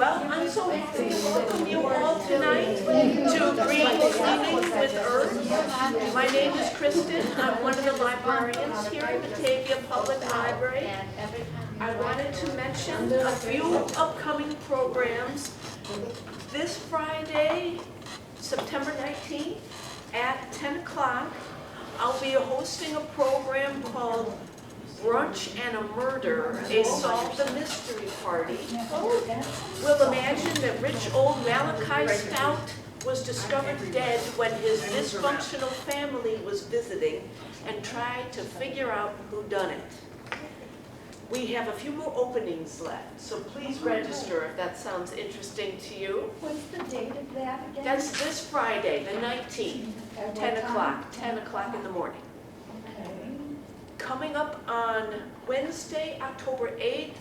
Well, I'm so happy to welcome you all tonight to Green Cleaning with Herbs. My name is Kristen. I'm one of the librarians here at Batavia Public Library. I wanted to mention a few upcoming programs. This Friday, September 19th at 10 o'clock, I'll be hosting a program called Brunch and a Murder, a Solve the Mystery Party. We'll imagine that rich old Malachi Stout was discovered dead when his dysfunctional family was visiting and tried to figure out who done it. We have a few more openings left, so please register if that sounds interesting to you. What's the date of that again? That's this Friday, the 19th, 10 o'clock in the morning. Coming up on Wednesday, October 8th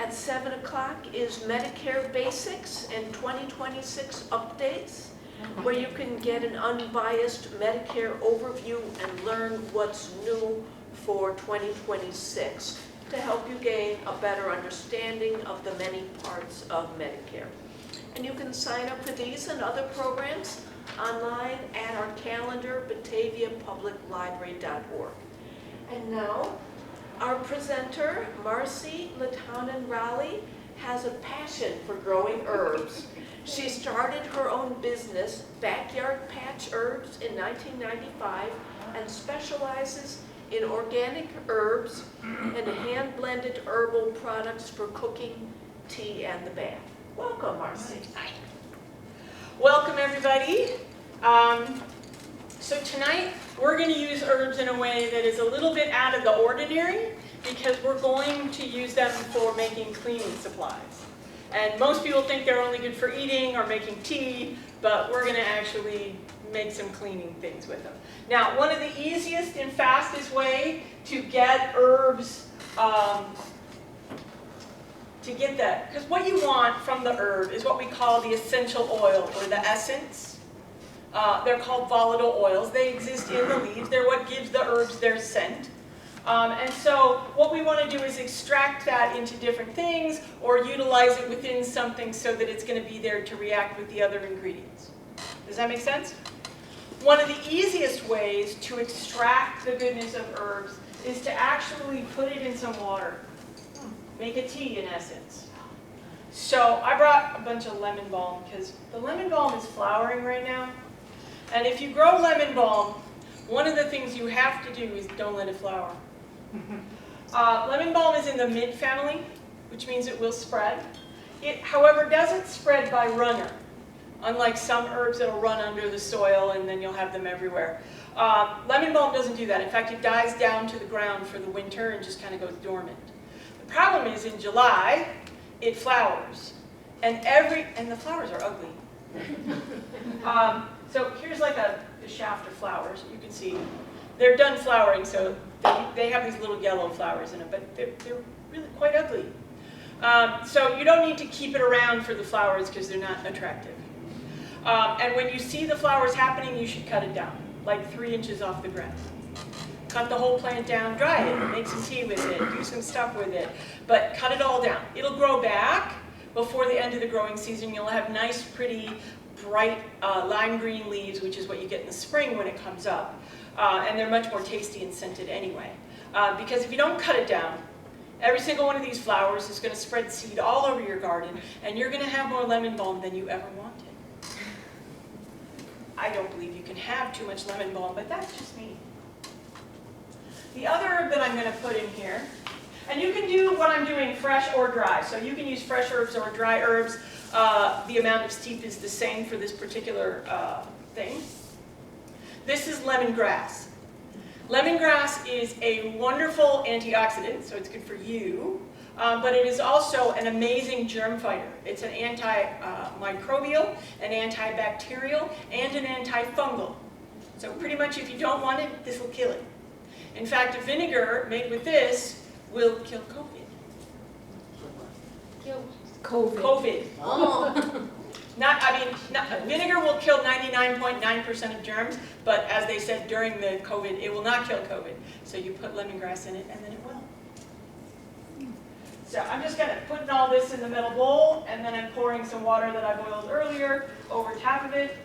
at 7 o'clock is Medicare Basics and 2026 Updates, where you can get an unbiased Medicare overview and learn what's new for 2026 to help you gain a better understanding of the many parts of Medicare. And you can sign up for these and other programs online at our calendar, bataviapubliclibrary.org. And now, our presenter, Marcy Latanen-Raleigh, has a passion for growing herbs. She started her own business, Backyard Patch Herbs, in 1995 and specializes in organic herbs and hand-blended herbal products for cooking, tea, and the bath. Welcome, Marcy. Hi. Welcome, everybody. So tonight, we're going to use herbs in a way that is a little bit out of the ordinary because we're going to use them for making cleaning supplies. And most people think they're only good for eating or making tea, but we're going to actually make some cleaning things with them. Now, one of the easiest and fastest way to get herbs, because what you want from the herb is what we call the essential oil or the essence. They're called volatile oils. They exist in the leaves. They're what gives the herbs their scent. And so what we want to do is extract that into different things or utilize it within something so that it's going to be there to react with the other ingredients. Does that make sense? One of the easiest ways to extract the goodness of herbs is to actually put it in some water. Make a tea, in essence. So I brought a bunch of lemon balm because the lemon balm is flowering right now. And if you grow lemon balm, one of the things you have to do is don't let it flower. Lemon balm is in the mint family, which means it will spread. It, however, doesn't spread by runner, unlike some herbs that will run under the soil and then you'll have them everywhere. Lemon balm doesn't do that. In fact, it dies down to the ground for the winter and just kind of goes dormant. The problem is in July, it flowers. And the flowers are ugly. So here's like a shaft of flowers. You can see they're done flowering, so they have these little yellow flowers in them, but they're really quite ugly. So you don't need to keep it around for the flowers because they're not attractive. And when you see the flowers happening, you should cut it down, like 3 inches off the ground. Cut the whole plant down, dry it, make some tea with it, do some stuff with it, but cut it all down. It'll grow back before the end of the growing season. You'll have nice, pretty, bright lime green leaves, which is what you get in the spring when it comes up. And they're much more tasty and scented anyway. Because if you don't cut it down, every single one of these flowers is going to spread seed all over your garden, and you're going to have more lemon balm than you ever wanted. I don't believe you can have too much lemon balm, but that's just me. The other herb that I'm going to put in here, and you can do what I'm doing fresh or dry. So you can use fresh herbs or dry herbs. The amount of steep is the same for this particular thing. This is lemongrass. Lemongrass is a wonderful antioxidant, so it's good for you, but it is also an amazing germ fighter. It's an antimicrobial, an antibacterial, and an antifungal. So pretty much if you don't want it, this will kill it. In fact, vinegar made with this will kill COVID. COVID. Oh. Vinegar will kill 99.9% of germs, but as they said during the COVID, it will not kill COVID. So you put lemongrass in it, and then it will. So I'm just going to put all this in the middle bowl, and then I'm pouring some water that I boiled earlier over top of it.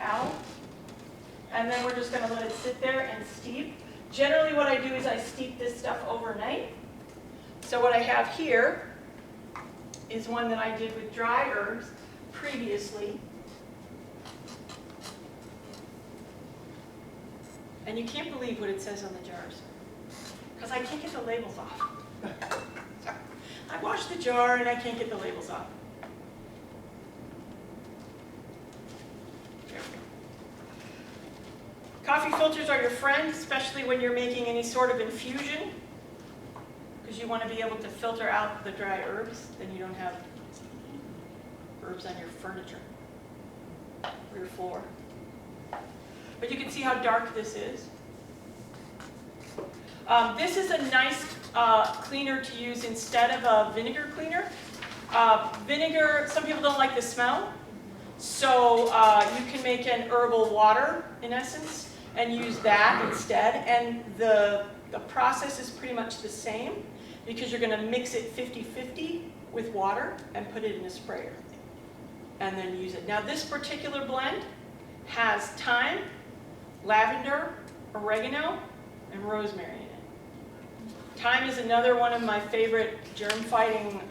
Ow. And then we're just going to let it sit there and steep. Generally what I do is I steep this stuff overnight. So what I have here is one that I did with dry herbs previously. And you can't believe what it says on the jars, because I can't get the labels off. I washed the jar and I can't get the labels off. Coffee filters are your friend, especially when you're making any sort of infusion, because you want to be able to filter out the dry herbs, then you don't have herbs on your furniture or your floor. But you can see how dark this is. This is a nice cleaner to use instead of a vinegar cleaner. Vinegar, some people don't like the smell, so you can make an herbal water, in essence, and use that instead. And the process is pretty much the same, because you're going to mix it 50-50 with water and put it in a sprayer, and then use it. Now this particular blend has thyme, lavender, oregano, and rosemary in it. Thyme is another one of my favorite germ-fighting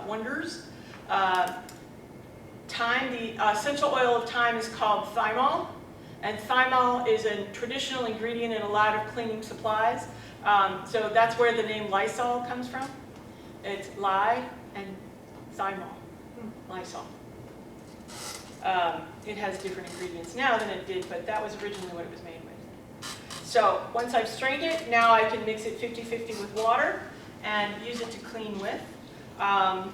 wonders. Thyme, the essential oil of thyme is called thymol, and thymol is a traditional ingredient in a lot of cleaning supplies. So that's where the name Lysol comes from. It's lye and thymol, Lysol. It has different ingredients now than it did, but that was originally what it was made with. So once I've strained it, now I can mix it 50-50 with water and use it to clean with. I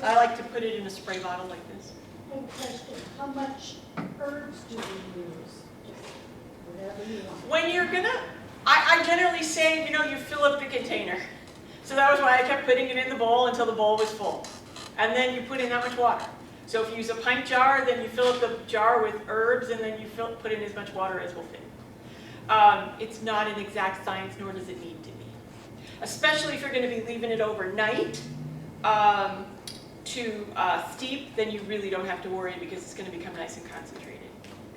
like to put it in a spray bottle like this. One question, how much herbs do we use? Just whatever you want. When you're gonna, I generally say, you know, you fill up the container. So that was why I kept putting it in the bowl until the bowl was full. And then you put in that much water. So if you use a pint jar, then you fill up the jar with herbs, and then you put in as much water as will fit. It's not an exact science, nor does it need to be. Especially if you're going to be leaving it overnight to steep, then you really don't have to worry, because it's going to become nice and concentrated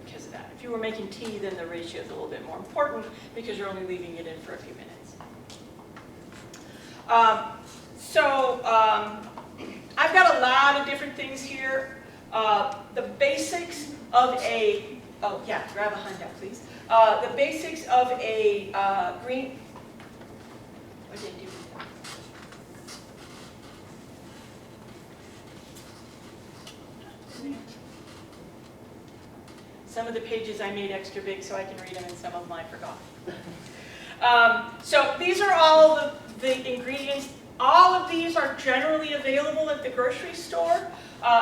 because of that. If you were making tea, then the ratio is a little bit more important, because you're only leaving it in for a few minutes. I've got a lot of different things here. The basics of a, oh yeah, grab a handout please. The basics of a green, what did I do with that? Some of the pages I made extra big so I can read them, and some of them I forgot. So these are all the ingredients. All of these are generally available at the grocery store.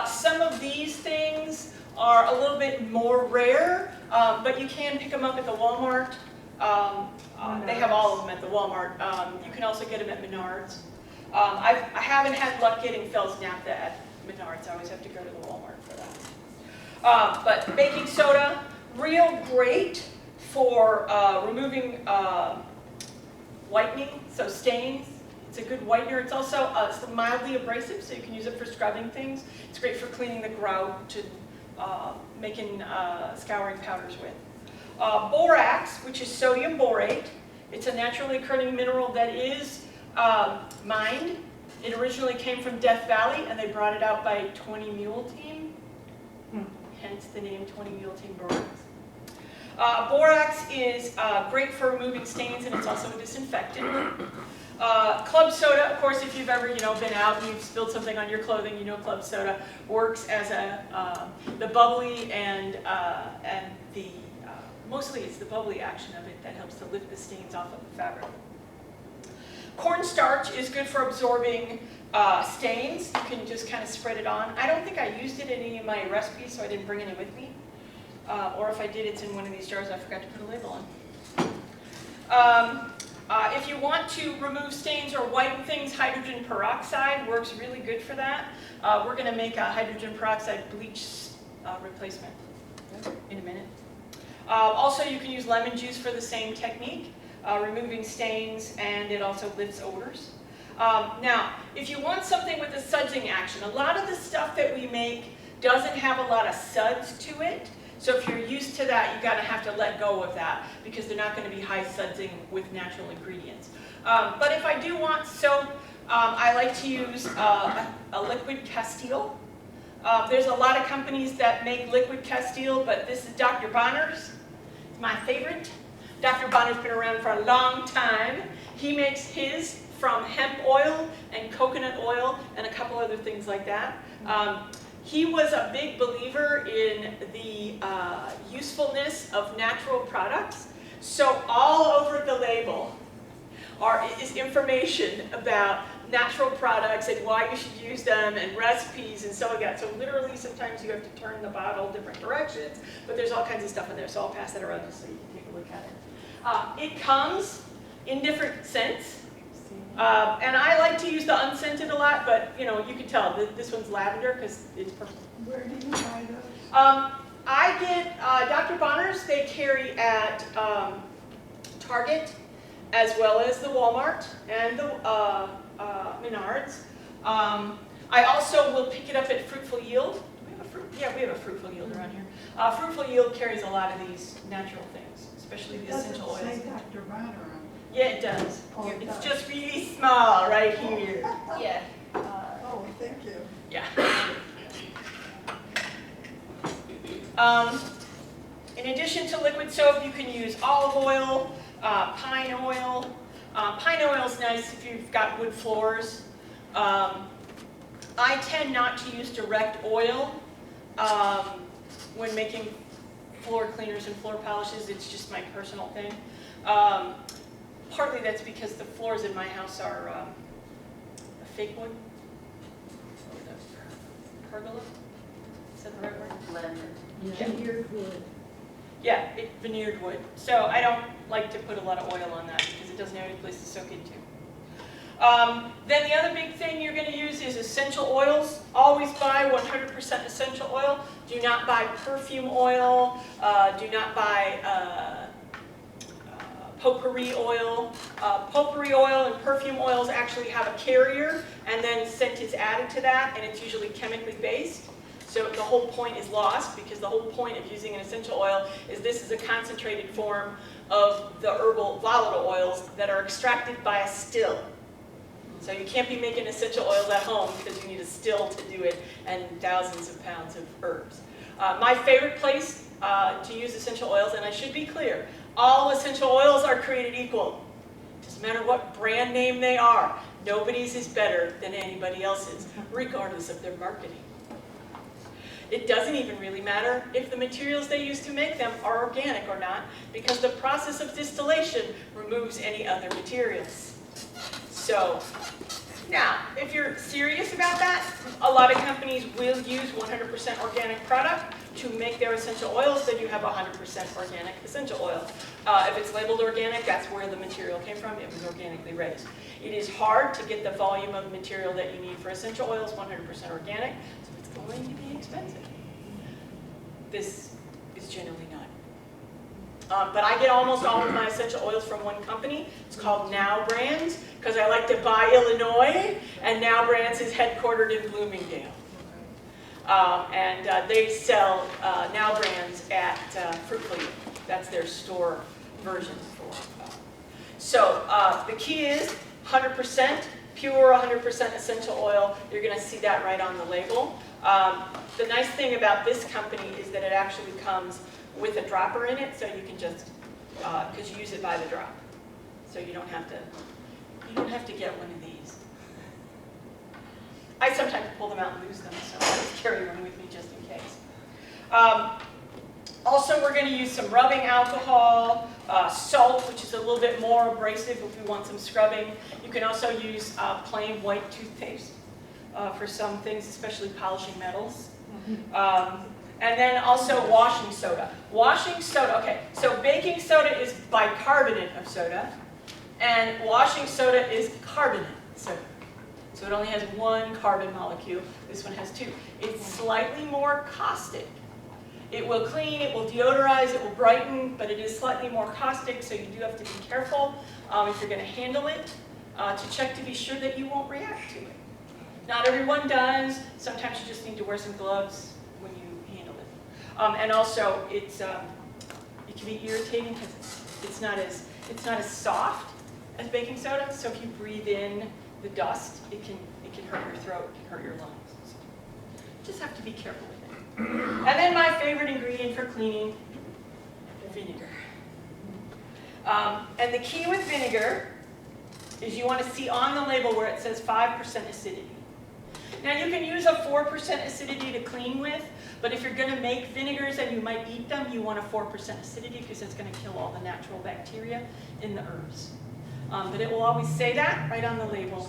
Some of these things are a little bit more rare, but you can pick them up at the Walmart. They have all of them at the Walmart. You can also get them at Menards. I haven't had luck getting Fel's Naphtha at Menards. I always have to go to the Walmart for that. But baking soda, real great for removing whitening, so stains. It's a good whitener. It's also it's mildly abrasive, so you can use it for scrubbing things. It's great for cleaning the grout, to making scouring powders with. Borax, which is sodium borate. It's a naturally occurring mineral that is mined. It originally came from Death Valley, and they brought it out by 20 Mule Team, hence the name 20 Mule Team Borax. Borax is great for removing stains, and it's also a disinfectant. Club soda, of course, if you've ever been out and you've spilled something on your clothing, you know club soda works as the bubbly and the mostly it's the bubbly action of it that helps to lift the stains off of the fabric. Cornstarch is good for absorbing stains. You can just kind of spread it on. I don't think I used it in any of my recipes, so I didn't bring any with me. Or if I did, it's in one of these jars I forgot to put a label on. If you want to remove stains or whiten things, hydrogen peroxide works really good for that. We're going to make a hydrogen peroxide bleach replacement in a minute. Also, you can use lemon juice for the same technique, removing stains, and it also lifts odors. Now, if you want something with a sudsing action, a lot of the stuff that we make doesn't have a lot of suds to it. So if you're used to that, you're going to have to let go of that because they're not going to be high sudsing with natural ingredients. But if I do want soap, I like to use a liquid Castile. There's a lot of companies that make liquid Castile, but this is Dr. Bonner's. It's my favorite. Dr. Bonner's been around for a long time. He makes his from hemp oil and coconut oil and a couple other things like that. He was a big believer in the usefulness of natural products. So all over the label is information about natural products and why you should use them and recipes and so on. So literally sometimes you have to turn the bottle different directions, but there's all kinds of stuff in there. So I'll pass that around just so you can take a look at it. It comes in different scents. And I like to use the unscented a lot, but you know, you can tell this one's lavender because it's purple. Where do you buy those? I get Dr. Bonner's. They carry at Target as well as the Walmart and the Menards. I also will pick it up at Fruitful Yield. Do we have a fruit? Yeah, we have a Fruitful Yield around here. Fruitful Yield carries a lot of these natural things, especially the essential oils. Doesn't say Dr. Bonner on it. Yeah, it does. Oh, it It's does. just really small right here. Yeah. Oh, thank you. Yeah. In addition to liquid soap, you can use olive oil, pine oil. Pine oil is nice if you've got wood floors. I tend not to use direct oil when making floor cleaners and floor polishes. It's just my personal thing. Partly that's because the floors in my house are fake wood. Pergola? Is that the right word? Veneered wood. Yeah, veneered wood. So I don't like to put a lot of oil on that because it doesn't have any place to soak into. Then the other big thing you're going to use is essential oils. Always buy 100% essential oil. Do not buy perfume oil. Do not buy potpourri oil. Potpourri oil and perfume oils actually have a carrier, and then scent is added to that, and it's usually chemically based. So the whole point is lost because the whole point of using an essential oil is this is a concentrated form of the herbal volatile oils that are extracted by a still. So you can't be making essential oils at home because you need a still to do it and thousands of pounds of herbs. My favorite place to use essential oils, and I should be clear, all essential oils are created equal. Doesn't matter what brand name they are. Nobody's is better than anybody else's, regardless of their marketing. It doesn't even really matter if the materials they use to make them are organic or not, because the process of distillation removes any other materials. So, now, if you're serious about that, a lot of companies will use 100% organic product to make their essential oils. Then you have 100% organic essential oil. If it's labeled organic, that's where the material came from. It was organically raised. It is hard to get the volume of material that you need for essential oils 100% organic, so it's going to be expensive. This is generally not. But I get almost all of my essential oils from one company. It's called Now Brands, because I like to buy Illinois, and Now Brands is headquartered in Bloomingdale. And they sell Now Brands at Fruitful Yield. That's their store version for. So the key is 100% pure, 100% essential oil. You're going to see that right on the label. The nice thing about this company is that it actually comes with a dropper in it, so you can just, because you use it by the drop. So you don't have to get one of these. I sometimes pull them out and lose them, so I just carry one with me just in case. Also, we're going to use some rubbing alcohol, salt, which is a little bit more abrasive if we want some scrubbing. You can also use plain white toothpaste for some things, especially polishing metals. And then also washing soda. Washing soda, okay, so baking soda is bicarbonate of soda, and washing soda is carbonate soda. So it only has one carbon molecule. This one has two. It's slightly more caustic. It will clean, it will deodorize, it will brighten, but it is slightly more caustic, so you do have to be careful if you're going to handle it. to check to be sure that you won't react to it. Not everyone does. Sometimes you just need to wear some gloves when you handle it. And also, it can be irritating because it's not as soft as baking soda. So if you breathe in the dust, it can hurt your throat, it can hurt your lungs. So just have to be careful with it. And then my favorite ingredient for cleaning, vinegar. And the key with vinegar is you want to see on the label where it says 5% acidity. Now you can use a 4% acidity to clean with, but if you're going to make vinegars and you might eat them, you want a 4% acidity because it's going to kill all the natural bacteria in the herbs. But it will always say that right on the label.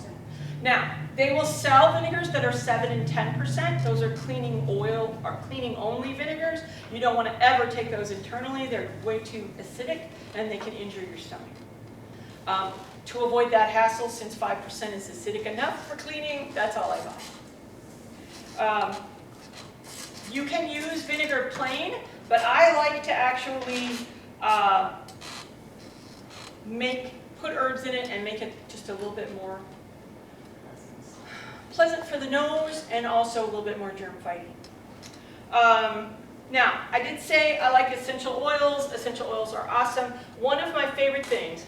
Now, they will sell vinegars that are 7 and 10%. Those are cleaning oil or cleaning only vinegars. You don't want to ever take those internally. They're way too acidic and they can injure your stomach. To avoid that hassle, since 5% is acidic enough for cleaning, that's all I buy. You can use vinegar plain, but I like to actually put herbs in it and make it just a little bit more pleasant for the nose and also a little bit more germ fighting. Now, I did say I like essential oils. Essential oils are awesome. One of my favorite things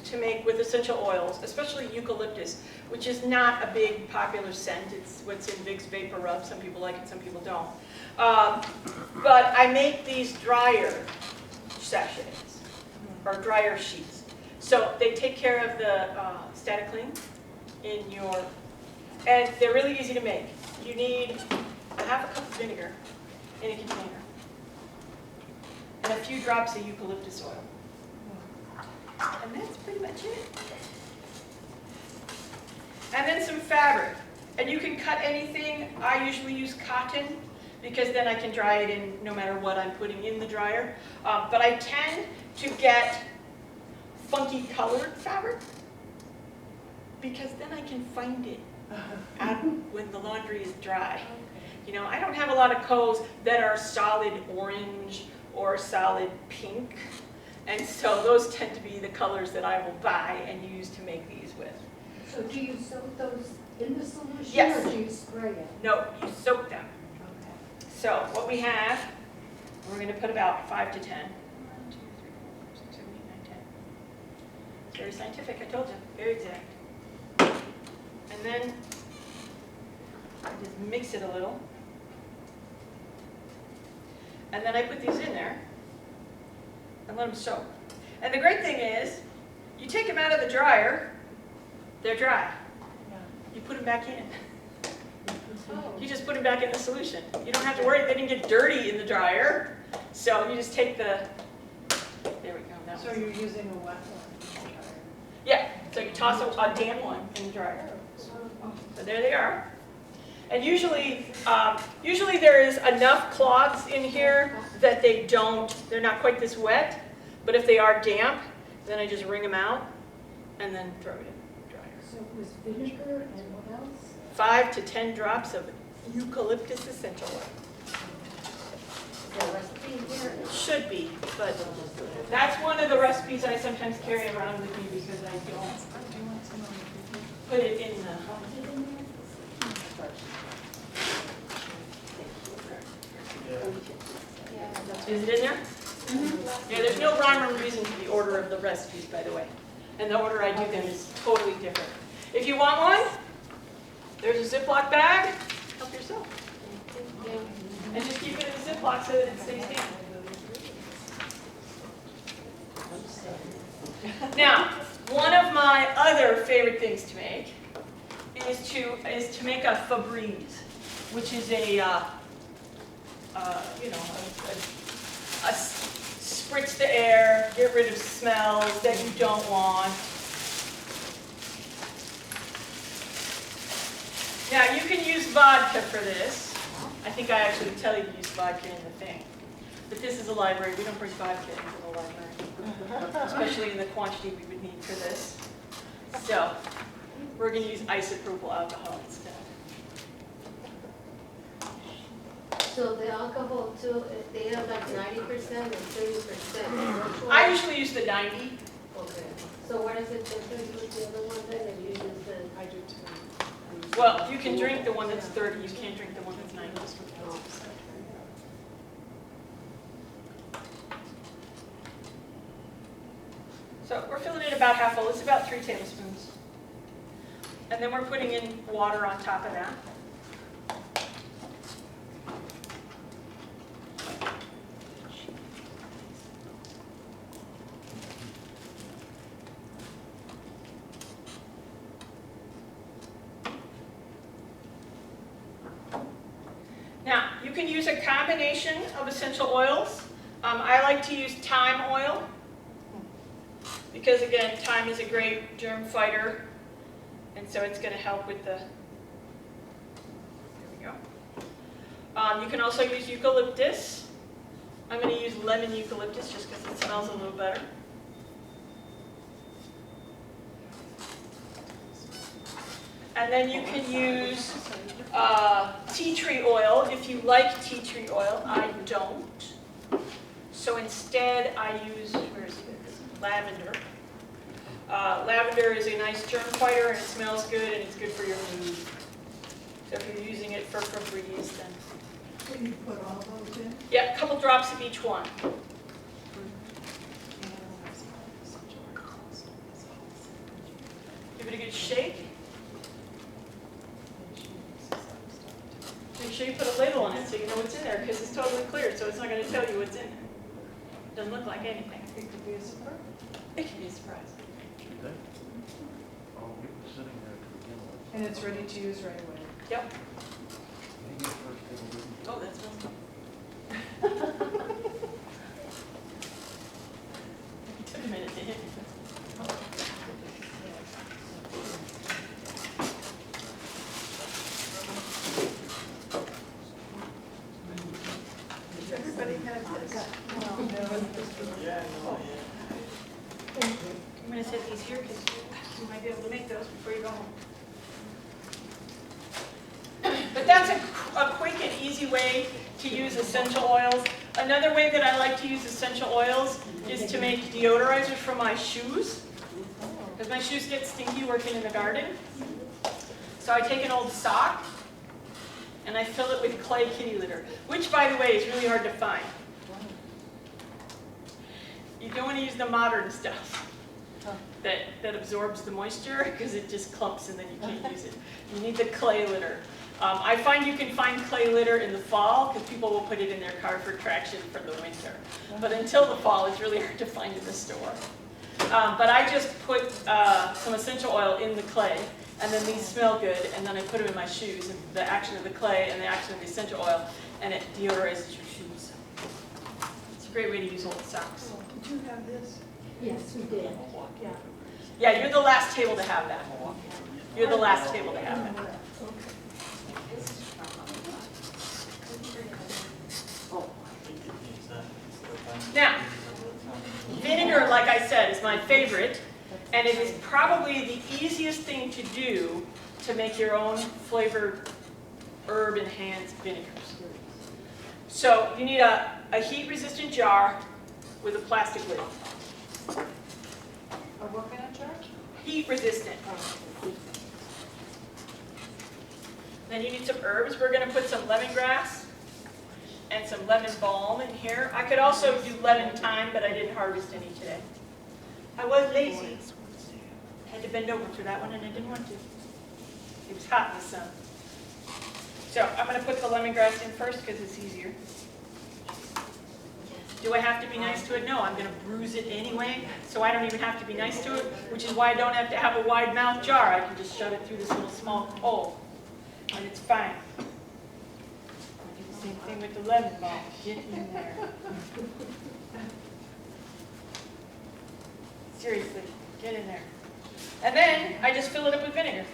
to make with essential oils, especially eucalyptus, which is not a big popular scent. It's what's in Vicks Vapor Rub. Some people like it, some people don't. But I make these dryer sachets, or dryer sheets. So they take care of the static cling in your, and they're really easy to make. You need a half a cup of vinegar in a container and a few drops of eucalyptus oil. And that's pretty much it. And then some fabric. And you can cut anything. I usually use cotton because then I can dry it in no matter what I'm putting in the dryer. But I tend to get funky colored fabric because then I can find it out when the laundry is dry. You know, I don't have a lot of clothes that are solid orange or solid pink. And so those tend to be the colors that I will buy and use to make these with. So do you soak those in the solution? Yes. Or do you spray it? No, you soak them. Okay. So what we have, we're going to put about 5 to 10. 1, 2, 3, 4, 5, 6, 7, 8, 9, 10. It's very scientific, I told you, very exact. And then I just mix it a little. And then I put these in there and let them soak. And the great thing is, you take them out of the dryer, they're dry. You put them back in. You just put them back in the solution. You don't have to worry, they didn't get dirty in the dryer. So you just take the, there we go. That So was, you're using a wet one? yeah, so you toss a damp one in the dryer. So there they are. And usually there is enough cloths in here that they're not quite this wet, but if they are damp, then I just wring them out and then throw it in the dryer. So it was vinegar and what else? 5 to 10 drops of eucalyptus essential oil. Is there a recipe in here? Should be, but that's one of the recipes I sometimes carry around with me because I don't put it in the... Is it in there? Mm-hmm. Yeah, there's no rhyme or reason to the order of the recipes, by the way. And the order I do them is totally different. If you want one, there's a Ziploc bag. Help yourself. And just keep it in a Ziploc so that it stays damp. Now, one of my other favorite things to make is to make a Febreze, which is a spritz the air, get rid of smells that you don't want. Now you can use vodka for this. I think I actually tell you to use vodka in the thing. But this is a library, we don't bring vodka into the library. Especially in the quantity we would need for this. So, we're going to use isopropyl alcohol instead. So the alcohol too, they have like 90% and 30%. I usually use the 90. Okay. So what is the difference with the other one then, if you use the? I do too. Well, you can drink the one that's 30, you can't drink the one that's 90. So we're filling it about half full. It's about 3 tablespoons. And then we're putting in water on top of that. Now, you can use a combination of essential oils. I like to use thyme oil because, again, thyme is a great germ fighter, and so it's going to help with the, there we go. You can also use eucalyptus. I'm going to use lemon eucalyptus just because it smells a little better. And then you can use tea tree oil if you like tea tree oil. I don't. So instead I use, where is it? Lavender. Lavender is a nice germ fighter and it smells good and it's good for your mood. So if you're using it for Febreze, then. Can you put all those in? Yeah, a couple drops of each one. Give it a good shake. Make sure you put a label on it so you know what's in there because it's totally clear, so it's not going to tell you what's in there. Doesn't look like anything. It could be a surprise. It can be a surprise. Oh, we were sitting there to begin with. And it's ready to use right away. Yep. Maybe the first table didn't. Oh, that smells good. It took a minute to hit me. Everybody has this. I'm going to set these here because you might be able to make those before you go home. But that's a quick and easy way to use essential oils. Another way that I like to use essential oils is to make deodorizers for my shoes. Because my shoes get stinky working in the garden. So I take an old sock and I fill it with clay kitty litter, which, by the way, is really hard to find. You don't want to use the modern stuff that absorbs the moisture because it just clumps and then you can't use it. You need the clay litter. I find you can find clay litter in the fall because people will put it in their car for traction for the winter. But until the fall, it's really hard to find in the store. But I just put some essential oil in the clay, and then these smell good, and then I put them in my shoes, and the action of the clay and the action of the essential oil, and it deodorizes your shoes. It's a great way to use old socks. Did you have this? Yes, we did. Yeah. Yeah, you're the last table to have that. You're the last table to have that. Now, vinegar, like I said, is my favorite, and it is probably the easiest thing to do to make your own flavored herb-enhanced vinegars. So you need a heat-resistant jar with a plastic lid. A what kind of jar? Heat-resistant. Then you need some herbs. We're going to put some lemongrass and some lemon balm in here. I could also do lemon thyme, but I didn't harvest any today. I was lazy. Had to bend over for that one, and I didn't want to. It was hot in the sun. So I'm going to put the lemongrass in first because it's easier. Do I have to be nice to it? No, I'm going to bruise it anyway, so I don't even have to be nice to it, which is why I don't have to have a wide mouth jar. I can just shove it through this little small hole, and it's fine. Same thing with the lemon balm. Get in there. Seriously, get in there. And then I just fill it up with vinegar.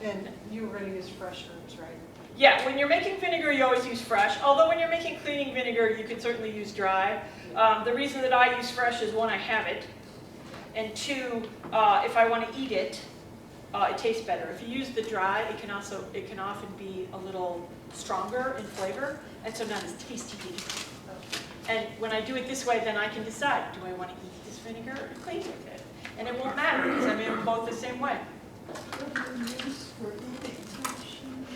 And you were going to use fresh herbs, right? Yeah, when you're making vinegar, you always use fresh. Although when you're making cleaning vinegar, you can certainly use dry. The reason that I use fresh is, one, I have it. And two, if I want to eat it, it tastes better. If you use the dry, it can often be a little stronger in flavor, and so not as tasty to eat. And when I do it this way, then I can decide, do I want to eat this vinegar or clean with it? And it won't matter because I made them both the same way.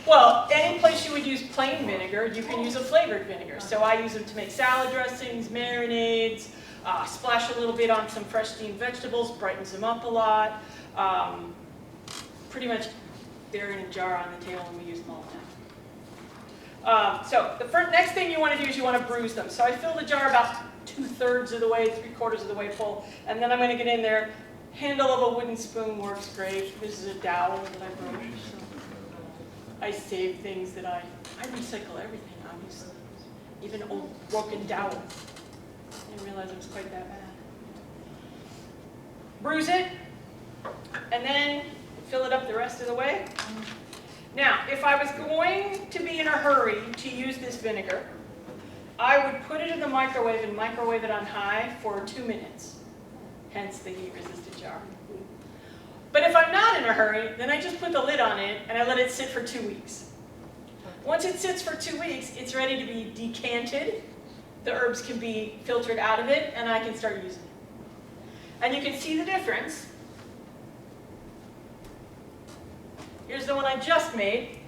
Well, any place you would use plain vinegar, you can use a flavored vinegar. So I use them to make salad dressings, marinades, splash a little bit on some fresh steamed vegetables, brightens them up a lot. Pretty much they're in a jar on the table and we use them all the time. So the next thing you want to do is you want to bruise them. So I fill the jar about 2/3 of the way, 3/4 of the way full, and then I'm going to get in there. Handle of a wooden spoon works great. This is a dowel that I broke. So I save things that I recycle everything, obviously. Even old broken dowels. I didn't realize it was quite that bad. Bruise it, and then fill it up the rest of the way. Now, if I was going to be in a hurry to use this vinegar, I would put it in the microwave and microwave it on high for 2 minutes. Hence the heat-resistant jar. But if I'm not in a hurry, then I just put the lid on it and I let it sit for 2 weeks. Once it sits for 2 weeks, it's ready to be decanted. The herbs can be filtered out of it and I can start using it. And you can see the difference. Here's the one I just made.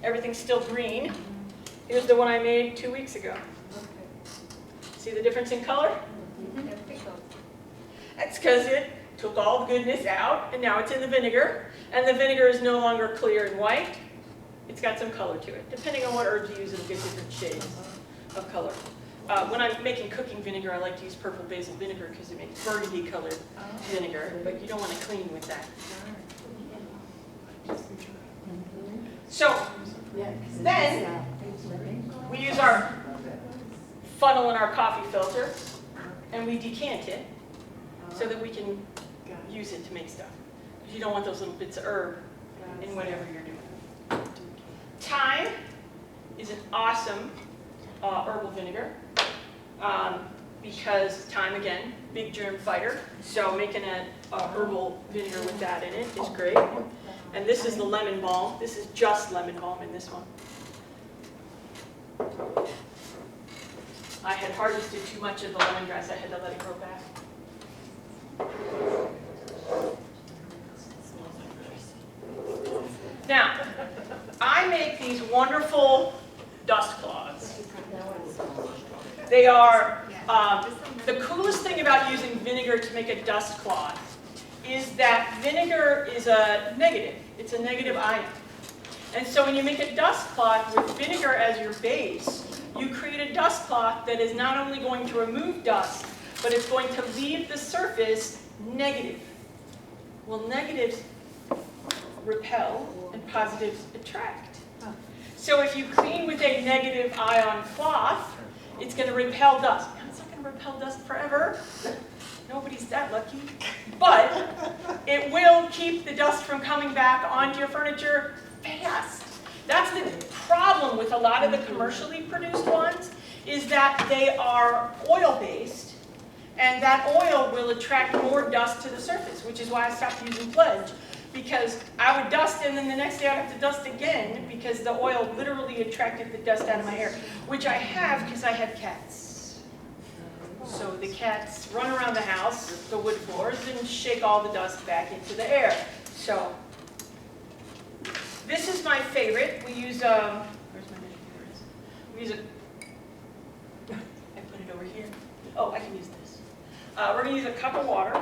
Everything's still green. Here's the one I made 2 weeks ago. See the difference in color? That's because it took all the goodness out, and now it's in the vinegar. And the vinegar is no longer clear and white. It's got some color to it. Depending on what herbs you use, it'll get different shades of color. When I'm making cooking vinegar, I like to use purple basil vinegar because it makes burgundy-colored vinegar, but you don't want to clean with that. So then we use our funnel and our coffee filter, and we decant it so that we can use it to make stuff. Because you don't want those little bits of herb in whatever you're doing. Thyme is an awesome herbal vinegar because thyme, again, big germ fighter. So making a herbal vinegar with that in it is great. And this is the lemon balm. This is just lemon balm in this one. I had harvested too much of the lemongrass. I had to let it grow back. Now, I make these wonderful dust cloths. They are, the coolest thing about using vinegar to make a dust cloth is that vinegar is a negative. It's a negative ion. And so when you make a dust cloth with vinegar as your base, you create a dust cloth that is not only going to remove dust, but it's going to leave the surface negative. Well, negatives repel and positives attract. So if you clean with a negative ion cloth, it's going to repel dust. Now, it's not going to repel dust forever. Nobody's that lucky. But it will keep the dust from coming back onto your furniture fast. That's the problem with a lot of the commercially produced ones, is that they are oil-based, and that oil will attract more dust to the surface, which is why I stopped using Pledge, because I would dust and then the next day I'd have to dust again because the oil literally attracted the dust out of my hair, which I have because I have cats. So the cats run around the house, the wood floors, and shake all the dust back into the air. So this is my favorite. We use, where's my vinegar? We use I put it over here. Oh, I can use this. We're going to use a cup of water.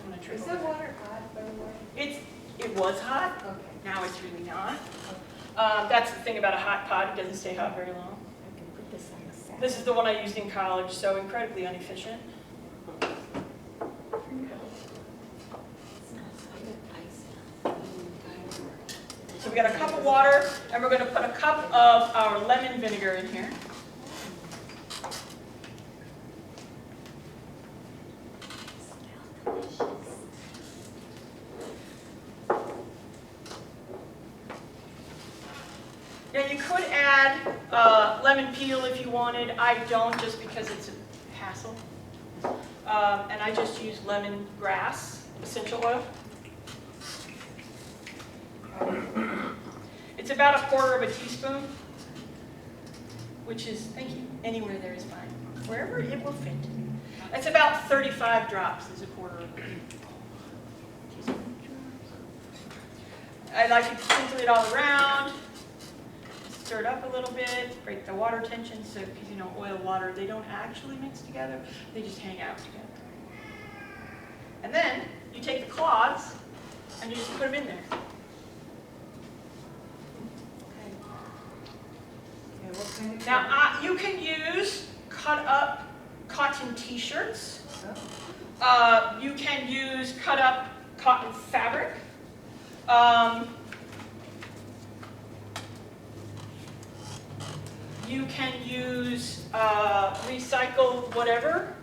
I'm going to Is the water hot, by the way? It was hot. Okay. Now it's really not. That's the thing about a hot pot. It doesn't stay hot very long. I can put this on the side. This is the one I used in college, so incredibly inefficient. So we got a cup of water, and we're going to put a cup of our lemon vinegar in here. Now you could add lemon peel if you wanted. I don't, just because it's a hassle. And I just use lemon grass essential oil. It's about 1/4 teaspoon, which is, thank you, anywhere there is fine. Wherever it will fit. It's about 35 drops is 1/4 teaspoon. I like to sprinkle it all around. Stir it up a little bit, break the water tension, so because you know oil, water, they don't actually mix together, they just hang out together. And then you take the cloths and you just put them in there. Now you can use cut up cotton t-shirts. You can use cut up cotton fabric. You can use recycled whatever.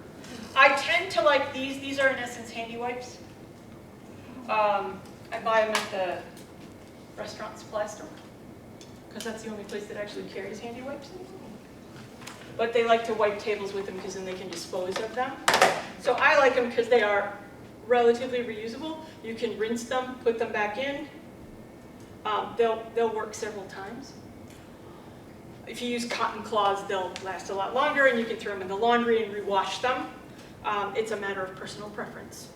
I tend to like these. These are in essence handy wipes. I buy them at the restaurant supply store because that's the only place that actually carries handy wipes anymore. But they like to wipe tables with them because then they can dispose of them. So I like them because they are relatively reusable. You can rinse them, put them back in. They'll work several times. If you use cotton cloths, they'll last a lot longer, and you can throw them in the laundry and rewash them. It's a matter of personal preference.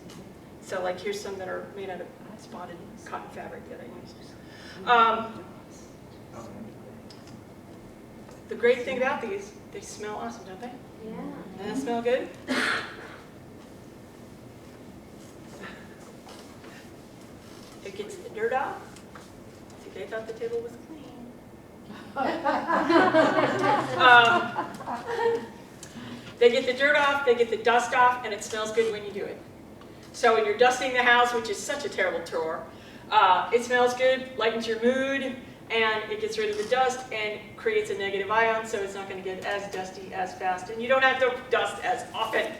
So like here's some that are made out of spotted cotton fabric that I use. The great thing about these, they smell awesome, don't they? Yeah. Doesn't that smell good? It gets the dirt off. See, they thought the table was clean. They get the dirt off, they get the dust off, and it smells good when you do it. So when you're dusting the house, which is such a terrible chore, it smells good, lightens your mood, and it gets rid of the dust and creates a negative ion, so it's not going to get as dusty as fast, and you don't have to dust as often.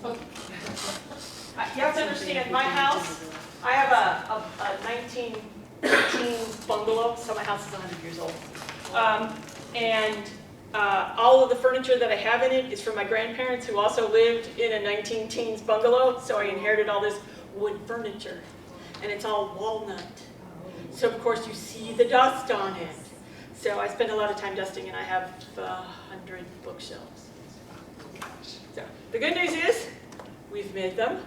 You have to understand, my house, I have a 1918 bungalow, so my house is 100 years old. All of the furniture that I have in it is from my grandparents who also lived in a 19-teens bungalow, so I inherited all this wood furniture, and it's all walnut. So of course you see the dust on it. So I spend a lot of time dusting, and I have 100 bookshelves. So the good news is, we've made them.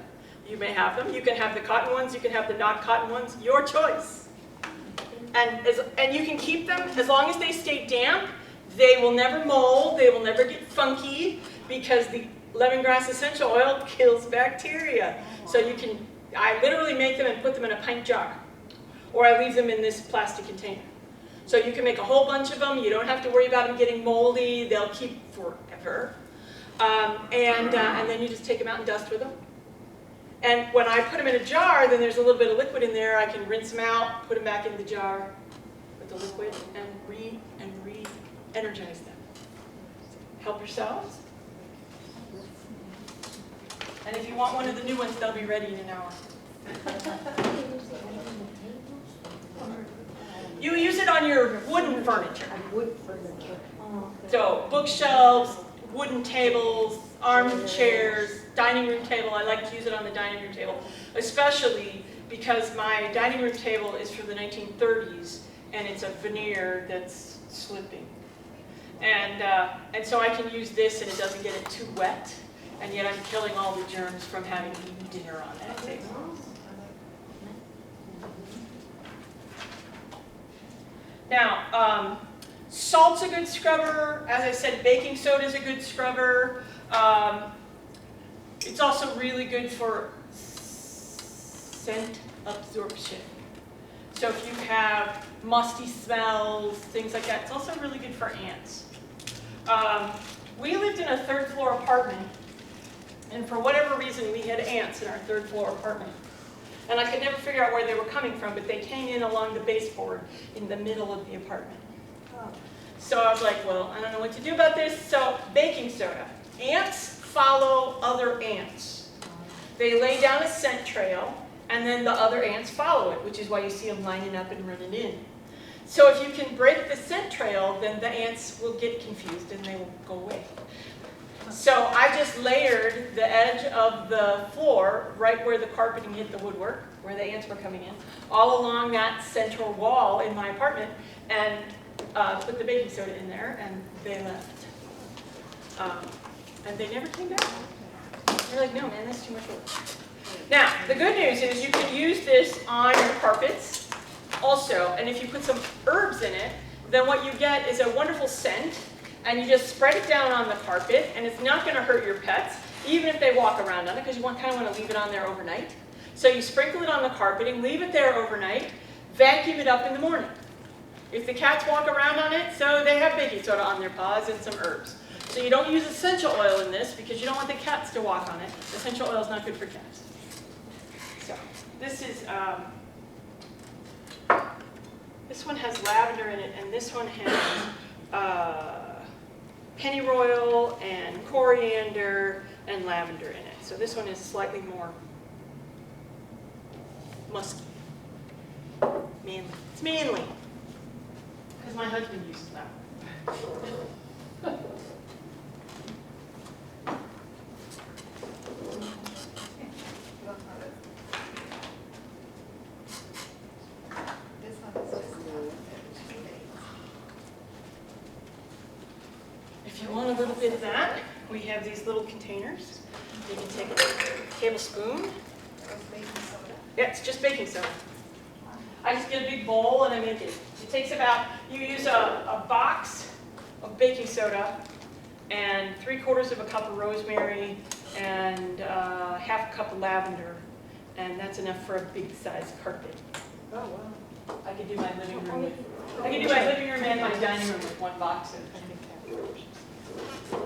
You may have them. You can have the cotton ones, you can have the not cotton ones, your choice. And you can keep them as long as they stay damp. They will never mold, they will never get funky, because the lemongrass essential oil kills bacteria. So you can, I literally make them and put them in a pint jar, or I leave them in this plastic container. So you can make a whole bunch of them, you don't have to worry about them getting moldy, they'll keep forever. And then you just take them out and dust with them. And when I put them in a jar, then there's a little bit of liquid in there. I can rinse them out, put them back in the jar with the liquid, and re-energize them. Help yourselves. And if you want one of the new ones, they'll be ready in an hour. You use it on your wooden furniture. Wood furniture. So bookshelves, wooden tables, armchairs, dining room table. I like to use it on the dining room table, especially because my dining room table is from the 1930s, and it's a veneer that's slipping. And so I can use this, and it doesn't get it too wet, and yet I'm killing all the germs from having eaten dinner on that table. Now, salt's a good scrubber. As I said, baking soda is a good scrubber. It's also really good for scent absorption. So if you have musty smells, things like that, it's also really good for ants. We lived in a third-floor apartment, and for whatever reason, we had ants in our third-floor apartment. And I could never figure out where they were coming from, but they came in along the baseboard in the middle of the apartment. So I was like, well, I don't know what to do about this. So baking soda. Ants follow other ants. They lay down a scent trail, and then the other ants follow it, which is why you see them lining up and running in. So if you can break the scent trail, then the ants will get confused and they will go away. So I just layered the edge of the floor right where the carpeting hit the woodwork, where the ants were coming in, all along that central wall in my apartment, and put the baking soda in there, and they left. And they never came back. They're like, no, man, that's too much work. Now, the good news is you can use this on your carpets also, and if you put some herbs in it, then what you get is a wonderful scent, and you just spread it down on the carpet, and it's not going to hurt your pets, even if they walk around on it, because you kind of want to leave it on there overnight. So you sprinkle it on the carpeting, leave it there overnight, vacuum it up in the morning. If the cats walk around on it, so they have baking soda on their paws and some herbs. So you don't use essential oil in this because you don't want the cats to walk on it. Essential oil is not good for cats. So this is, this one has lavender in it, and this one has pennyroyal and coriander and lavender in it. So this one is slightly more musky. Manly. It's manly. Because my husband uses that one. If you want a little bit of that, we have these little containers. You can take a tablespoon. Yeah, it's just baking soda. I just get a big bowl and I make it. It takes about, you use a box of baking soda and 3/4 of a cup of rosemary and half a cup of lavender, and that's enough for a big size carpet. Oh, wow. I could do my living room with, I could do my living room and my dining room with one box of,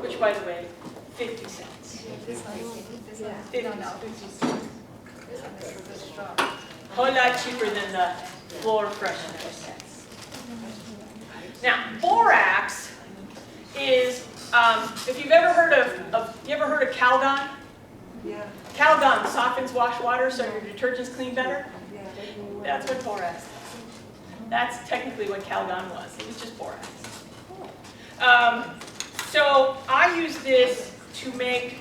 which by the way, 50 cents. A whole lot cheaper than the floor fresheners. Now, borax is, if you've ever heard of Calgon? Yeah, Calgon softens wash water so your detergents clean better. yeah. That's what borax is. That's technically what Calgon was. It was just borax. So I use this to make,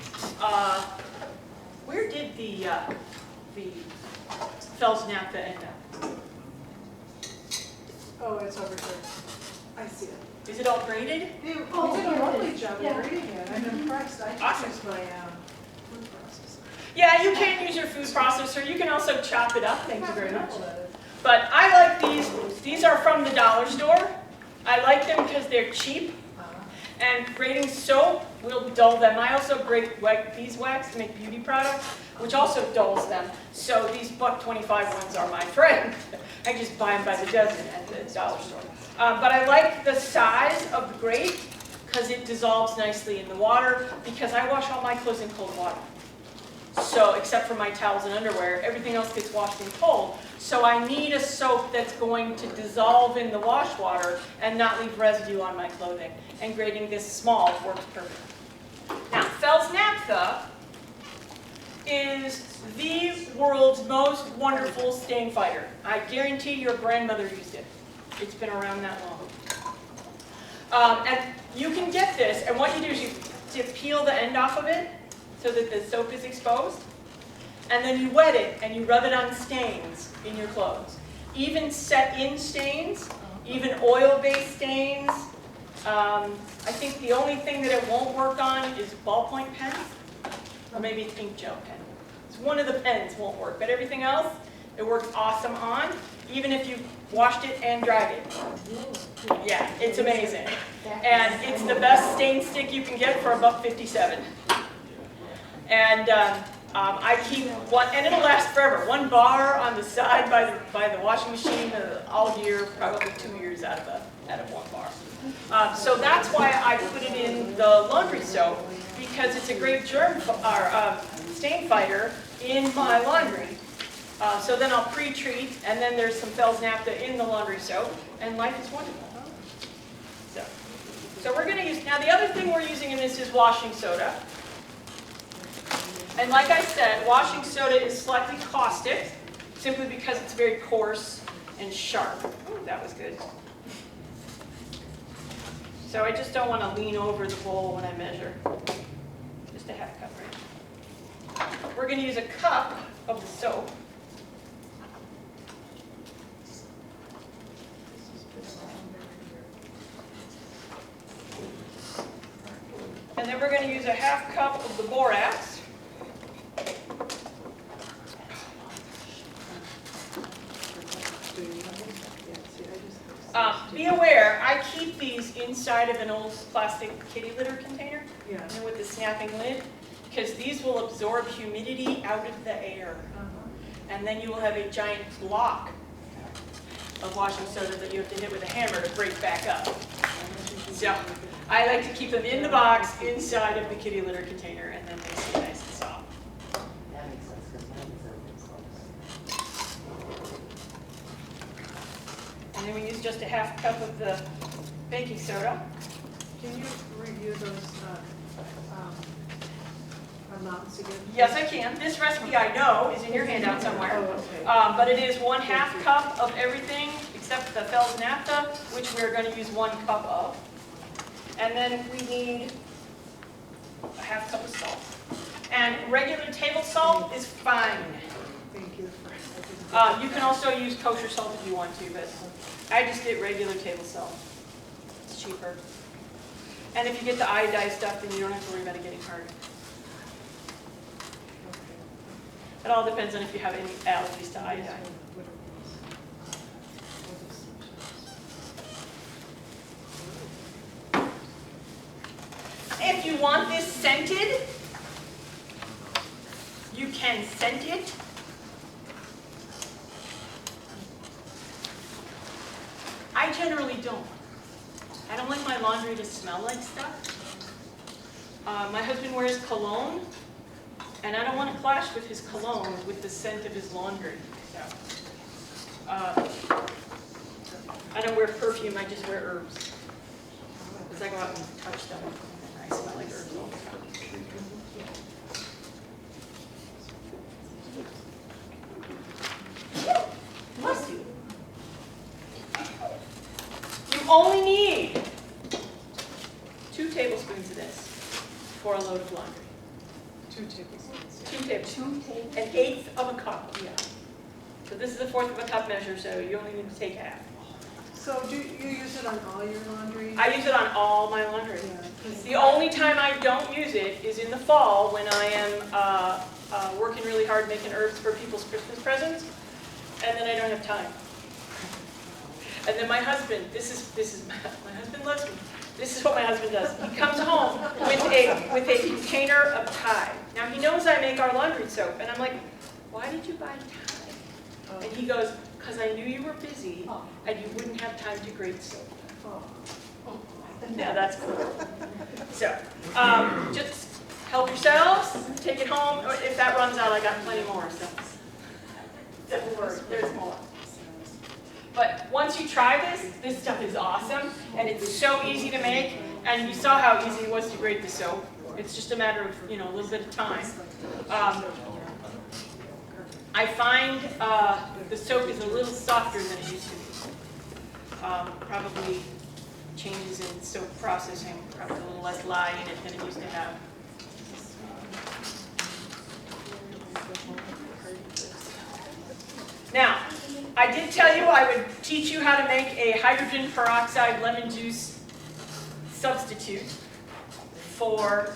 where did the Fells naphtha end up? Oh, it's over here. I see it. Is it all braided? You did a lovely job Yeah. of reading it. I'm impressed. I Awesome. just use my food processor. Yeah, you can use your food processor. You can also chop it up. Thank you very much. But I like these. These are from the dollar store. I like them because they're cheap. And grating soap will dull them. I also grate beeswax to make beauty products, which also dulls them. So these $1.25 ones are my friend. I just buy them by the dozen at the dollar store. But I like the size of the grate because it dissolves nicely in the water, because I wash all my clothes in cold water. So, except for my towels and underwear, everything else gets washed in cold. So I need a soap that's going to dissolve in the wash water and not leave residue on my clothing. And grating this small works perfectly. Now, Fells naphtha is the world's most wonderful stain fighter. I guarantee your grandmother used it. It's been around that long. And you can get this, and what you do is you peel the end off of it so that the soap is exposed, and then you wet it and you rub it on stains in your clothes. Even set-in stains, even oil-based stains. I think the only thing that it won't work on is ballpoint pens, or maybe it's ink gel pen. It's one of the pens won't work, but everything else, it works awesome on, even if you washed it and dried it. Yeah, it's amazing. And it's the best stain stick you can get for $1.57. And I keep one, and it'll last forever. 1 bar on the side by the washing machine all year, probably 2 years out of 1 bar. So that's why I put it in the laundry soap, because it's a great stain fighter in my laundry. So then I'll pre-treat, and then there's some Fells naphtha in the laundry soap, and life is wonderful. So we're going to use, now the other thing we're using in this is washing soda. And like I said, washing soda is slightly caustic, simply because it's very coarse and sharp. Ooh, that was good. So I just don't want to lean over the bowl when I measure. Just a half cup, right? We're going to use a cup of the soap. And then we're going to use a half cup of the borax. Be aware, I keep these inside of an old plastic kitty litter container, Yeah. you know, with the snapping lid, because these will absorb humidity out of the air. And then you will have a giant block of washing soda that you have to hit with a hammer to break back up. So I like to keep them in the box inside of the kitty litter container, and then they stay nice and soft. That makes sense, because mine is open source. And then we use just a half cup of the baking soda. Can you review those amounts again? Yes, I can. This recipe I know is in your handout somewhere. Oh, okay. But it is 1/2 cup of everything except the Fells naphtha, which we're going to use 1 cup of. And then we need a half cup of salt. And regular table salt is fine. Thank you. You can also use kosher salt if you want to, but I just get regular table salt. It's cheaper. And if you get the iodized stuff, then you don't have to worry about it getting hard. It all depends on if you have any allergies to iodine. If you want this scented, you can scent it. I generally don't. I don't like my laundry to smell like stuff. My husband wears cologne, and I don't want to clash with his cologne with the scent of his laundry. So, I don't wear perfume, I just wear herbs. Because I go out and touch them, and I smell like herbs all the time. Bless you. You only need 2 tablespoons of this for a load of laundry. 2 tablespoons. 2 tablespoons. 1/8 of a cup. Yeah. So this is a 1/4 of a cup measure, so you only need to take half. So do you use it on all your laundry? I use it on all my laundry. Yeah, 'cause- The only time I don't use it is in the fall when I am working really hard making herbs for people's Christmas presents, and then I don't have time. And then my husband, this is my husband loves me. This is what my husband does. He comes home with a container of Tide. Now he knows I make our laundry soap, and I'm like, why did you buy Tide? And he goes, because I knew you were busy and you wouldn't have time to grate soap. Yeah, that's cool. So, just help yourselves, take it home. If that runs out, I got plenty more. So, don't worry, there's more. But once you try this stuff is awesome, and it's so easy to make. And you saw how easy it was to grate the soap. It's just a matter of, a little bit of time. I find the soap is a little softer than it used to be. Probably changes in soap processing, probably a little less lye in it than it used to have. Now, I did tell you I would teach you how to make a hydrogen peroxide lemon juice substitute for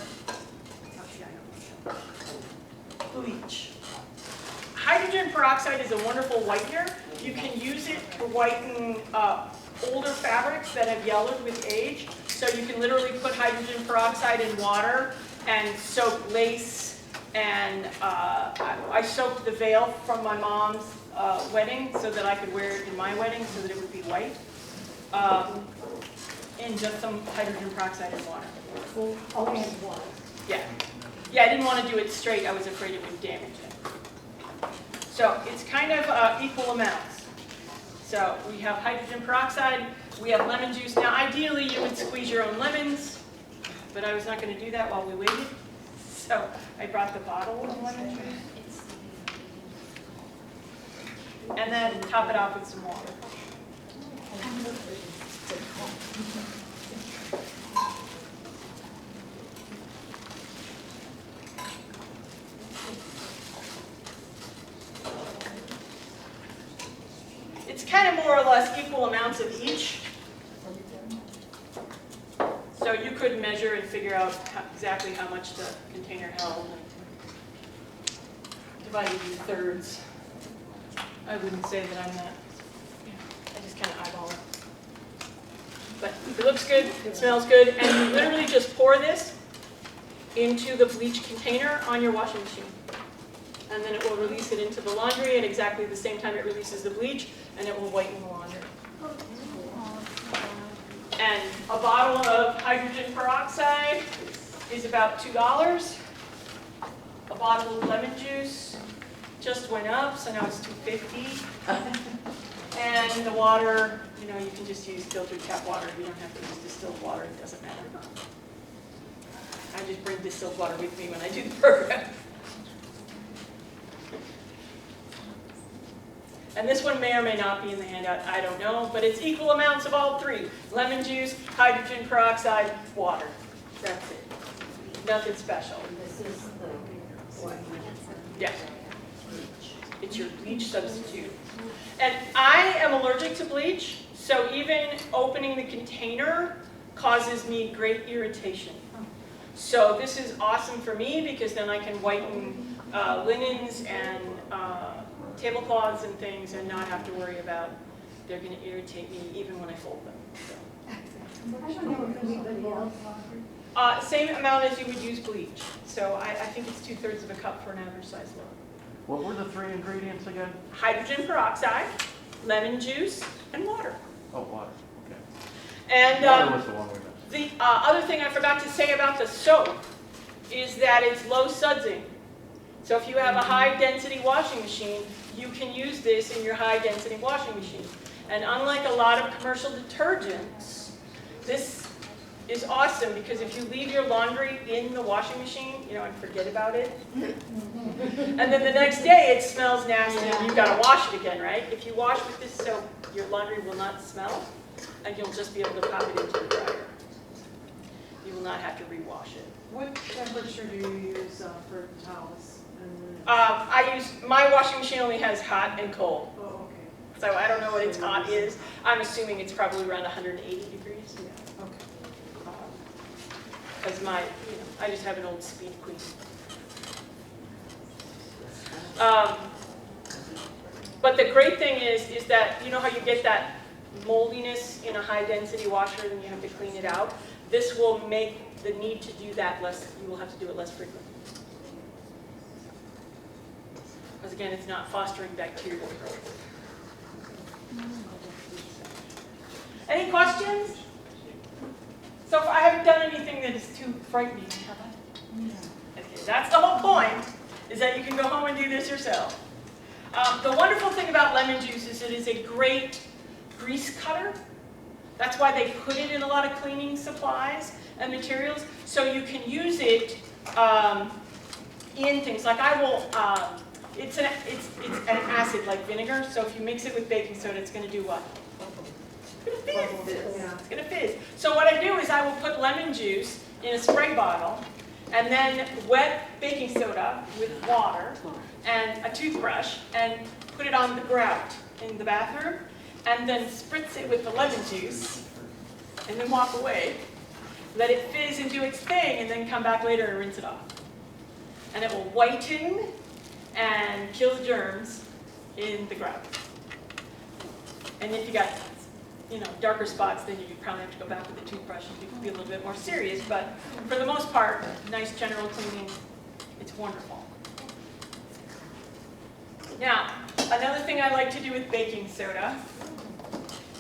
bleach. Hydrogen peroxide is a wonderful whitener. You can use it to whiten older fabrics that have yellowed with age. So you can literally put hydrogen peroxide in water and soak lace. And I soaked the veil from my mom's wedding so that I could wear it in my wedding so that it would be white. In just some hydrogen peroxide and water. Only one. Yeah. Yeah, I didn't want to do it straight. I was afraid it would damage it. So it's kind of equal amounts. So we have hydrogen peroxide, we have lemon juice. Now ideally you would squeeze your own lemons, but I was not going to do that while we waited. So I brought the bottle of lemon juice. And then top it off with some water. kind of more or less equal amounts of each. So you could measure and figure out exactly how much the container held and divide it into thirds. I wouldn't say that I'm that, I just kind of eyeball it. But it looks good, it smells good, and you literally just pour this into the bleach container on your washing machine. And then it will release it into the laundry at exactly the same time it releases the bleach, and it will whiten the laundry. And a bottle of hydrogen peroxide is about $2. A bottle of lemon juice just went up, so now it's $2.50. And the water, you know, you can just use filtered tap water. You don't have to use distilled water. It doesn't matter. I just bring distilled water with me when I do the program. And this one may or may not be in the handout, I don't know, but it's equal amounts of all three. Lemon juice, hydrogen peroxide, water. That's it. Nothing special. This is the what? Yes. It's your bleach substitute. And I am allergic to bleach, so even opening the container causes me great irritation. So this is awesome for me because then I can whiten linens and tablecloths and things and not have to worry about they're going to irritate me even when I fold them. So. I don't know if anybody else. Same amount as you would use bleach. So I think it's 2/3 of a cup for an average size loaf. What were the 3 ingredients again? Hydrogen peroxide, lemon juice, and water. Oh, water, okay. And Water was the one we missed. the other thing I forgot to say about the soap is that it's low sudsing. So if you have a high density washing machine, you can use this in your high density washing machine. And unlike a lot of commercial detergents, this is awesome because if you leave your laundry in the washing machine, you know, and forget about it, and then the next day it smells nasty and you've got to wash it again, right? If you wash with this soap, your laundry will not smell and you'll just be able to pop it into the dryer. You will not have to rewash it. What temperature do you use for towels? My washing machine only has hot and cold. Oh, okay. So I don't know what its hot is. I'm assuming it's probably around 180 degrees. Yeah, okay. Because I just have an old Speed Queen. But the great thing is that, you know how you get that moldiness in a high density washer and you have to clean it out? This will make the need to do that less, you will have to do it less frequently. Because again, it's not fostering bacterial growth. Any questions? So far, I haven't done anything that is too frightening, have I? Okay, that's the whole point, is that you can go home and do this yourself. The wonderful thing about lemon juice is it is a great grease cutter. That's why they put it in a lot of cleaning supplies and materials, so you can use it in things. Like I will, it's an acid like vinegar, so if you mix it with baking soda, it's going to do what? It's going to fizz. Yeah. It's going to fizz. So what I do is I will put lemon juice in a spray bottle and then wet baking soda with water and a toothbrush and put it on the grout in the bathroom and then spritz it with the lemon juice and then walk away. Let it fizz and do its thing and then come back later and rinse it off. And it will whiten and kill the germs in the grout. And if you got darker spots, then you probably have to go back with the toothbrush and be a little bit more serious. But for the most part, nice general cleaning, it's wonderful. Now, another thing I like to do with baking soda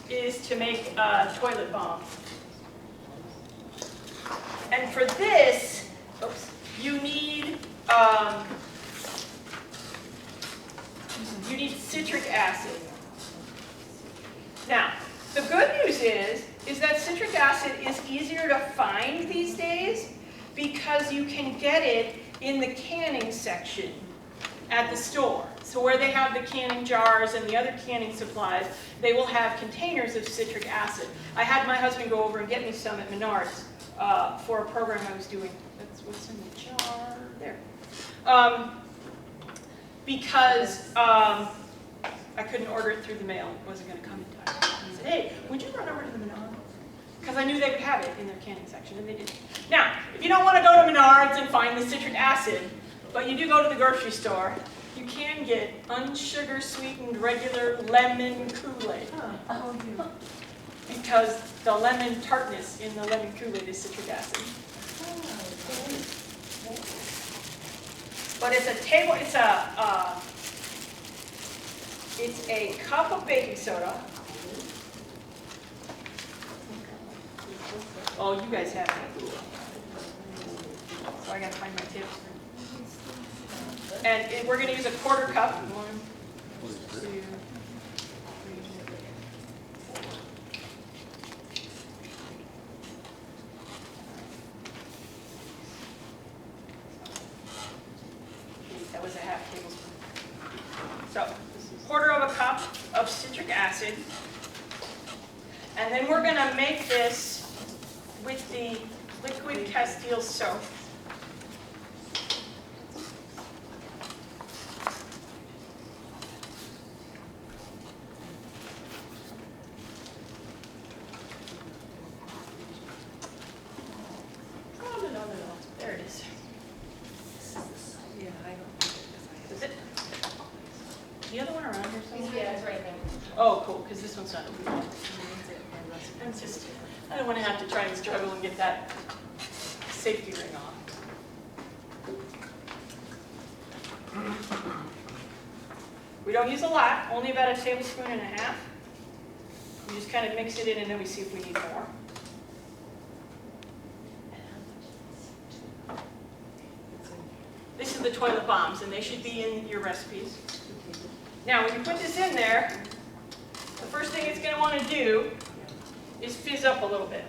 is to make toilet balm. And for this, you need citric acid. Now, the good news is that citric acid is easier to find these days because you can get it in the canning section at the store. So where they have the canning jars and the other canning supplies, they will have containers of citric acid. I had my husband go over and get me some at Menards for a program I was doing. That's what's in the jar there. Because I couldn't order it through the mail. It wasn't going to come in time. I said, hey, would you run over to the Menards? Because I knew they would have it in their canning section, and they didn't. Now, if you don't want to go to Menards and find the citric acid, but you do go to the grocery store, you can get unsugar sweetened regular lemon Kool-Aid. Because the lemon tartness in the lemon Kool-Aid is citric acid. But it's a cup of baking soda. Oh, you guys have it. So I gotta find my tips. And we're gonna use a quarter cup. 1, 2, 3, 4. That was a half tablespoon. So, quarter of a cup of citric acid. And then we're gonna make this with the liquid Castile soap. There it is. Yeah, I don't. Is it? The other one around here somewhere? Yeah, it's right there. Oh, cool, because this one's not open. I don't want to have to try and struggle and get that safety ring off. We don't use a lot, only about a tablespoon and a half. We just kind of mix it in and then we see if we need more. This is the toilet bombs, and they should be in your recipes. Now, when you put this in there, the first thing it's going to want to do is fizz up a little bit.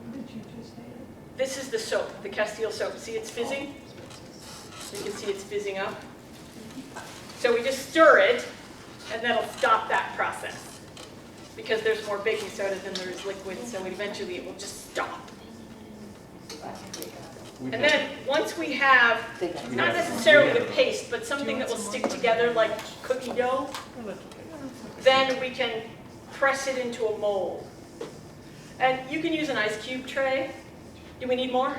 What did you just add? This is the soap, the Castile soap. See it's fizzing? You can see it's fizzing up. So we just stir it, and that'll stop that process. Because there's more baking soda than there is liquid, so eventually it will just stop. And then once we have, not necessarily a paste, but something that will stick together like cookie dough, then we can press it into a mold. And you can use an ice cube tray. Do we need more?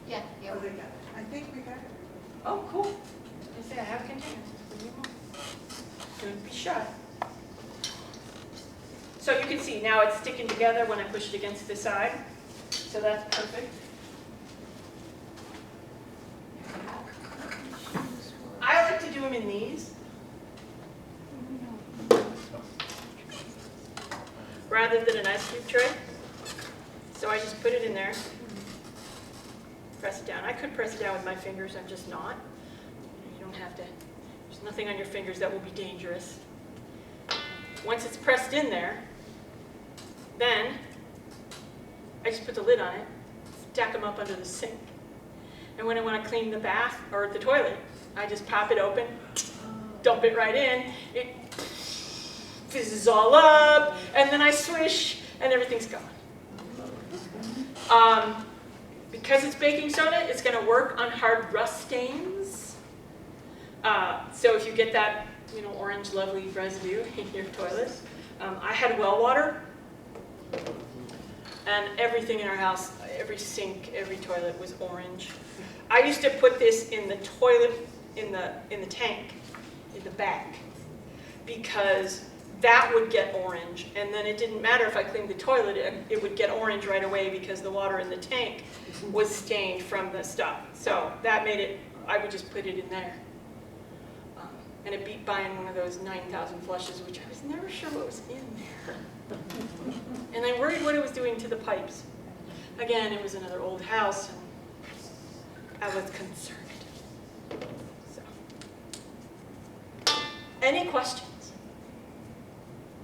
Yeah, Oh, they got it. I think we got it. Oh, cool. I say I have containers. We need more. Don't be shy. So you can see now it's sticking together when I push it against the side. So that's perfect. I like to do them in these. Rather than an ice cube tray. So I just put it in there. Press it down. I could press it down with my fingers, I'm just not. You don't have to. There's nothing on your fingers that will be dangerous. Once it's pressed in there, then I just put the lid on it, stack them up under the sink. And when I want to clean the bath or the toilet, I just pop it open, dump it right in, it fizzes all up, and then I swish, and everything's gone. Because it's baking soda, it's going to work on hard rust stains. So if you get that, orange lovely residue in your toilet, I had well water. And everything in our house, every sink, every toilet was orange. I used to put this in the toilet, in the tank, in the back, because that would get orange. And then it didn't matter if I cleaned the toilet, it would get orange right away because the water in the tank was stained from the stuff. So that made it, I would just put it in there. And it beat buying one of those 9,000 flushes, which I was never sure what was in there. And I worried what it was doing to the pipes. Again, it was another old house, and I was concerned. So. Any questions?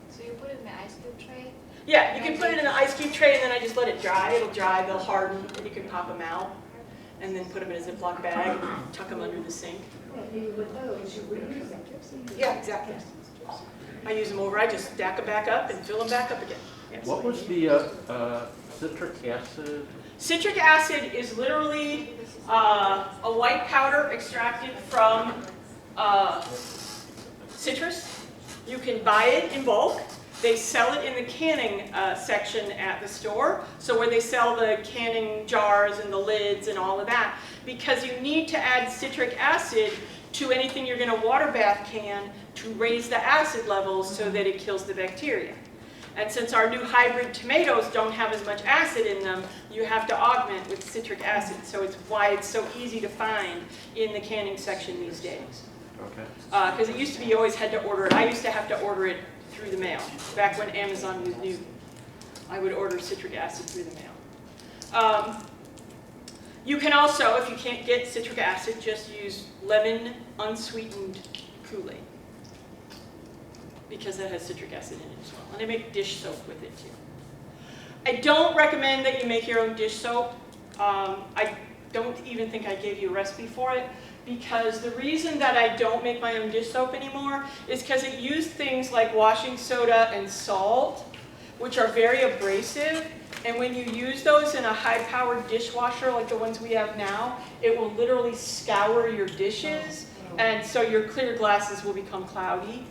So you put it in the ice cube tray? Yeah, you can put it in the ice cube tray, and then I just let it dry. It'll dry, they'll harden, and you can pop them out, and then put them in a Ziploc bag and tuck them under the sink. And with those, you reuse them. Yeah, exactly. I use them over, I just stack them back up and fill them back up again. Yes. What was the citric acid? Citric acid is literally a white powder extracted from citrus. You can buy it in bulk. They sell it in the canning section at the store, so where they sell the canning jars and the lids and all of that, because you need to add citric acid to anything you're going to water bath can to raise the acid levels so that it kills the bacteria. And since our new hybrid tomatoes don't have as much acid in them, you have to augment with citric acid. So it's why it's so easy to find in the canning section these days. Okay. Because it used to be you always had to order it. I used to have to order it through the mail. Back when Amazon was new, I would order citric acid through the mail. You can also, if you can't get citric acid, just use lemon unsweetened Kool-Aid, because that has citric acid in it as well. And they make dish soap with it too. I don't recommend that you make your own dish soap. I don't even think I gave you a recipe for it, because the reason that I don't make my own dish soap anymore is because it used things like washing soda and salt, which are very abrasive. And when you use those in a high-powered dishwasher like the ones we have now, it will literally scour your dishes. And so your clear glasses will become cloudy,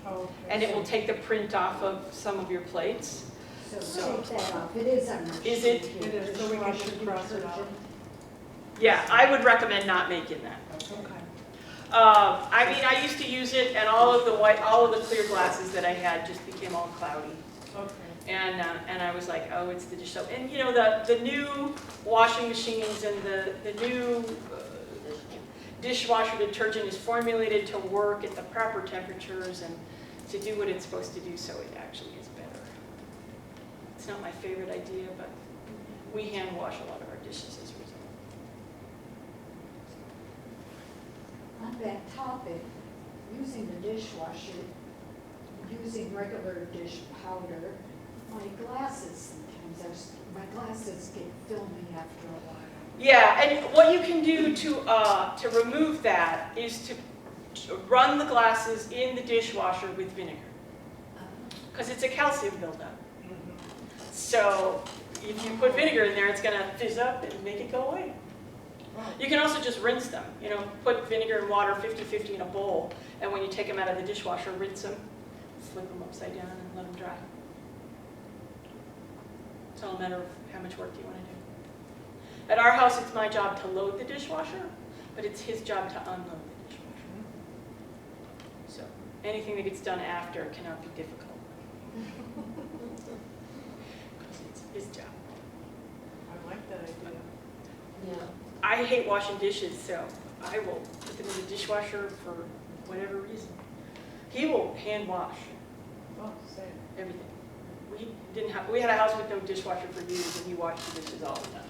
and it will take the print off of some of your plates. So take that off. It is on. Is it? It is, so we can just cross it out. Yeah, I would recommend not making that. Okay. I mean, I used to use it, and all of the clear glasses that I had just became all cloudy. Okay. And I was like, oh, it's the dish soap. And you know, the new washing machines and the new dishwasher detergent is formulated to work at the proper temperatures and to do what it's supposed to do, so it actually is better. It's not my favorite idea, but we hand wash a lot of our dishes as a result. On that topic, using the dishwasher, using regular dish powder, my glasses sometimes, my glasses get filmy after a while. Yeah, and what you can do to remove that is to run the glasses in the dishwasher with vinegar, because it's a calcium buildup. So if you put vinegar in there, it's going to fizz up and make it go away. You can also just rinse them. You know, put vinegar and water 50-50 in a bowl, and when you take them out of the dishwasher, rinse them, flip them upside down, and let them dry. It's all a matter of how much work you want to do. At our house, it's my job to load the dishwasher, but it's his job to unload the dishwasher. So anything that gets done after cannot be difficult. It's his job. I like that idea. Yeah. I hate washing dishes, so I will put them in the dishwasher for whatever reason. He will hand wash Oh, same. everything. We had a house with no dishwasher for years, and he washed the dishes all the time.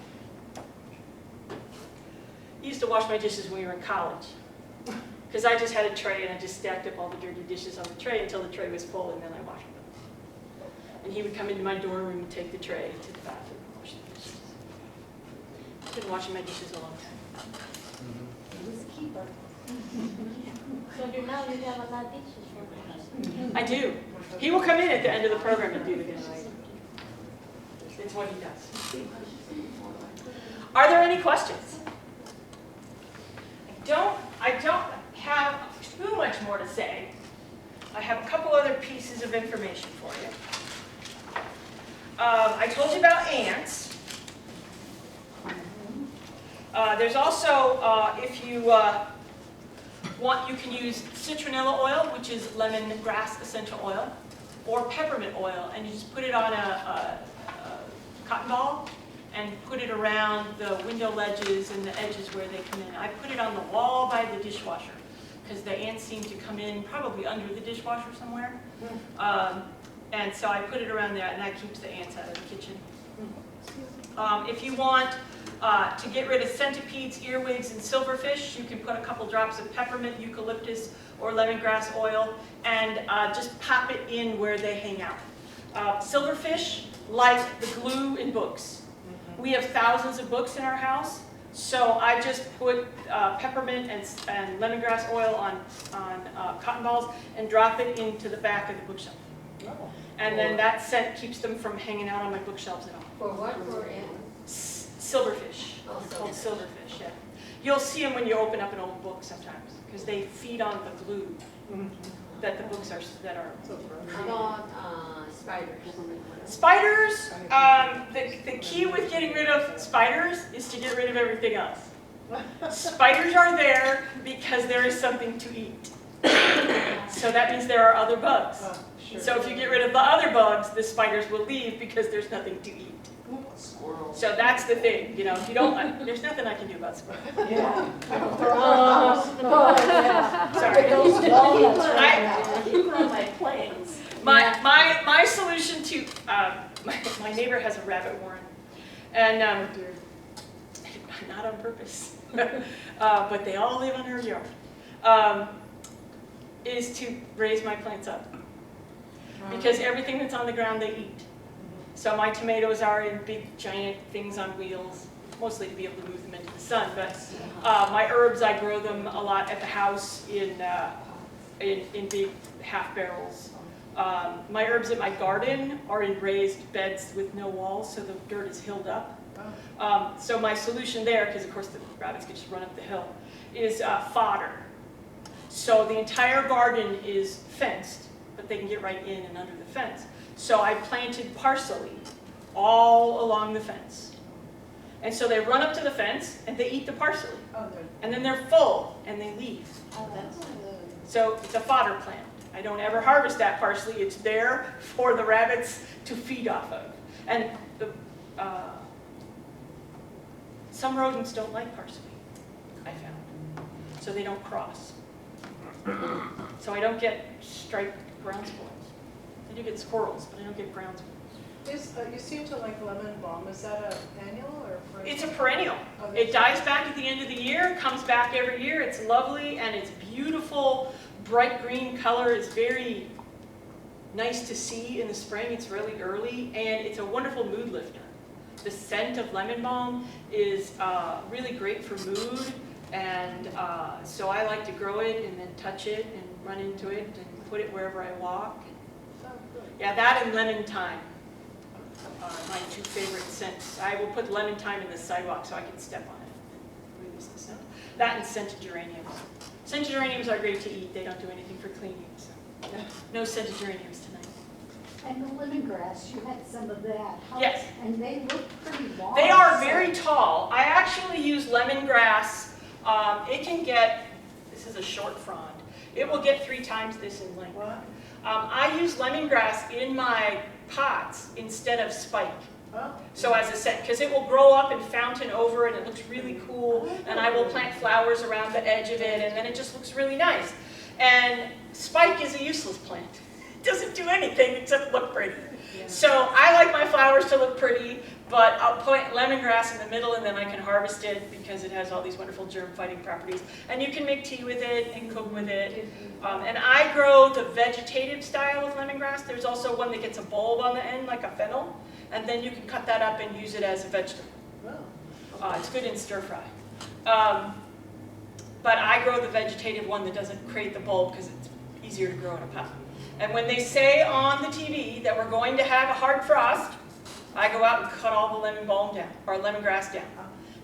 He used to wash my dishes when we were in college, because I just had a tray and I just stacked up all the dirty dishes on the tray until the tray was full, and then I washed them. And he would come into my dorm room and take the tray to the bathroom and wash the dishes. I've been washing my dishes a long time. He was a keeper. So now you have a lot of dishes for us. I do. He will come in at the end of the program and do the dishes. It's what he does. Are there any questions? I don't have too much more to say. I have a couple other pieces of information for you. I told you about ants. There's also, if you want, you can use citronella oil, which is lemongrass essential oil, or peppermint oil, and you just put it on a cotton ball and put it around the window ledges and the edges where they come in. I put it on the wall by the dishwasher because the ants seem to come in probably under the dishwasher somewhere. And so I put it around there, and that keeps the ants out of the kitchen. If you want to get rid of centipedes, earwigs, and silverfish, you can put a couple drops of peppermint, eucalyptus, or lemongrass oil and just pop it in where they hang out. Silverfish like the glue in books. We have thousands of books in our house. So I just put peppermint and lemongrass oil on cotton balls and drop it into the back of the bookshelf. And then that scent keeps them from hanging out on my bookshelves at all. For what, for Silverfish. Oh, They're called silverfish, yeah. You'll see them when you open up an old book sometimes, because they feed on the glue that the books are. How about spiders? Spiders, the key with getting rid of spiders is to get rid of everything else. Spiders are there because there is something to eat. So that means there are other bugs. So if you get rid of the other bugs, the spiders will leave because there's nothing to eat. Squirrels. So that's the thing, you know, if you don't, there's nothing I can do about squirrels. Yeah. Sorry. You grow my plants. My solution to, my neighbor has a rabbit warren, and not on purpose, but they all live on her yard, is to raise my plants up. Because everything that's on the ground they eat. So my tomatoes are in big giant things on wheels, mostly to be able to move them into the sun, but my herbs, I grow them a lot at the house in big half barrels. My herbs in my garden are in raised beds with no walls, so the dirt is hilled up. So my solution there, because of course the rabbits could just run up the hill, is fodder. So the entire garden is fenced, but they can get right in and under the fence. So I planted parsley all along the fence. And so they run up to the fence and they eat the parsley. And then they're full and they leave. So it's a fodder plant. I don't ever harvest that parsley. It's there for the rabbits to feed off of. And some rodents don't like parsley, I found. So they don't cross. So I don't get striped ground squirrels. I do get squirrels, but I don't get ground squirrels. You seem to like lemon balm. Is that an annual or perennial? It's a perennial. Oh, It dies back at the end of the year, comes back every year. It's lovely and it's beautiful, bright green color. It's very nice to see in the spring. It's really early and it's a wonderful mood lifter. The scent of lemon balm is really great for mood, and so I like to grow it and then touch it and run into it and put it wherever I walk. Yeah, that and lemon thyme are my two favorite scents. I will put lemon thyme in the sidewalk so I can step on it. Release the scent. That and scented geraniums. Scented geraniums are great to eat. They don't do anything for cleaning. So no scented geraniums tonight. And the lemongrass, you had some of that. Yes. And they look pretty long. They are very tall. I actually use lemongrass. It can get, this is a short frond. It will get 3 times this in length. I use lemongrass in my pots instead of spike. So as a scent, because it will grow up and fountain over and it looks really cool, and I will plant flowers around the edge of it and then it just looks really nice. And spike is a useless plant. It doesn't do anything except look pretty. So I like my flowers to look pretty, but I'll put lemongrass in the middle and then I can harvest it because it has all these wonderful germ-fighting properties. And you can make tea with it and cook with it. And I grow the vegetative style of lemongrass. There's also one that gets a bulb on the end, like a fennel. And then you can cut that up and use it as a vegetable. It's good in stir fry. But I grow the vegetative one that doesn't create the bulb because it's easier to grow in a pot. And when they say on the TV that we're going to have a hard frost, I go out and cut all the lemon balm down, or lemongrass down.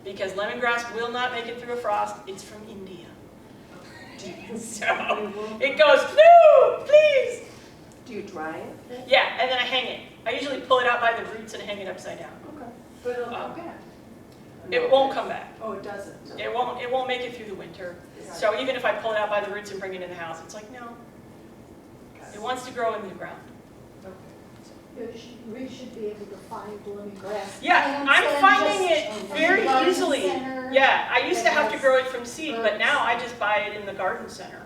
Because lemongrass will not make it through a frost. It's from India. So it goes, no, please. Do you dry it? Yeah, and then I hang it. I usually pull it out by the roots and hang it upside down. Okay. But it'll come back. It won't come back. Oh, it doesn't? It won't make it through the winter. So even if I pull it out by the roots and bring it in the house, it's like, no. It wants to grow in the ground. We should be able to find lemongrass. Yeah, plants I'm and finding just it in the very garden easily. center. Yeah, I used to have to Yes. grow it from seed, but now I just buy it in the garden center.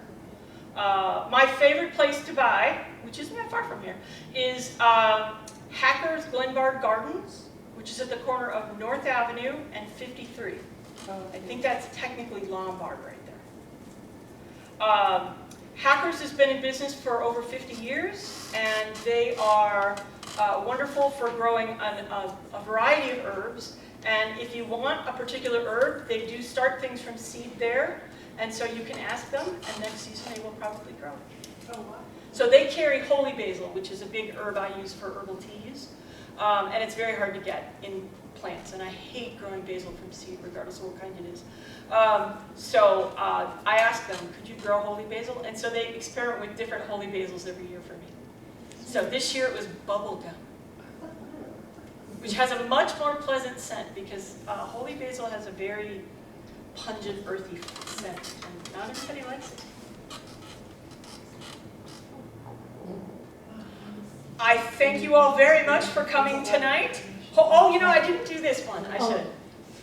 My favorite place to buy, which isn't that far from here, is Hacker's Glenbard Gardens, which is at the corner of North Avenue and 53. I think that's technically Lombard right there. Hackers has been in business for over 50 years, and they are wonderful for growing a variety of herbs And if you want a particular herb, they do start things from seed there. And so you can ask them, and next season they will probably grow. Oh, wow. So they carry holy basil, which is a big herb I use for herbal teas. And it's very hard to get in plants. And I hate growing basil from seed, regardless of what kind it is. So I asked them, could you grow holy basil? And so they experiment with different holy basils every year for me. So this year it was bubblegum, which has a much more pleasant scent because holy basil has a very pungent, earthy scent, and not everybody likes it. I thank you all very much for coming tonight. Oh, you know, I didn't do this one. I should.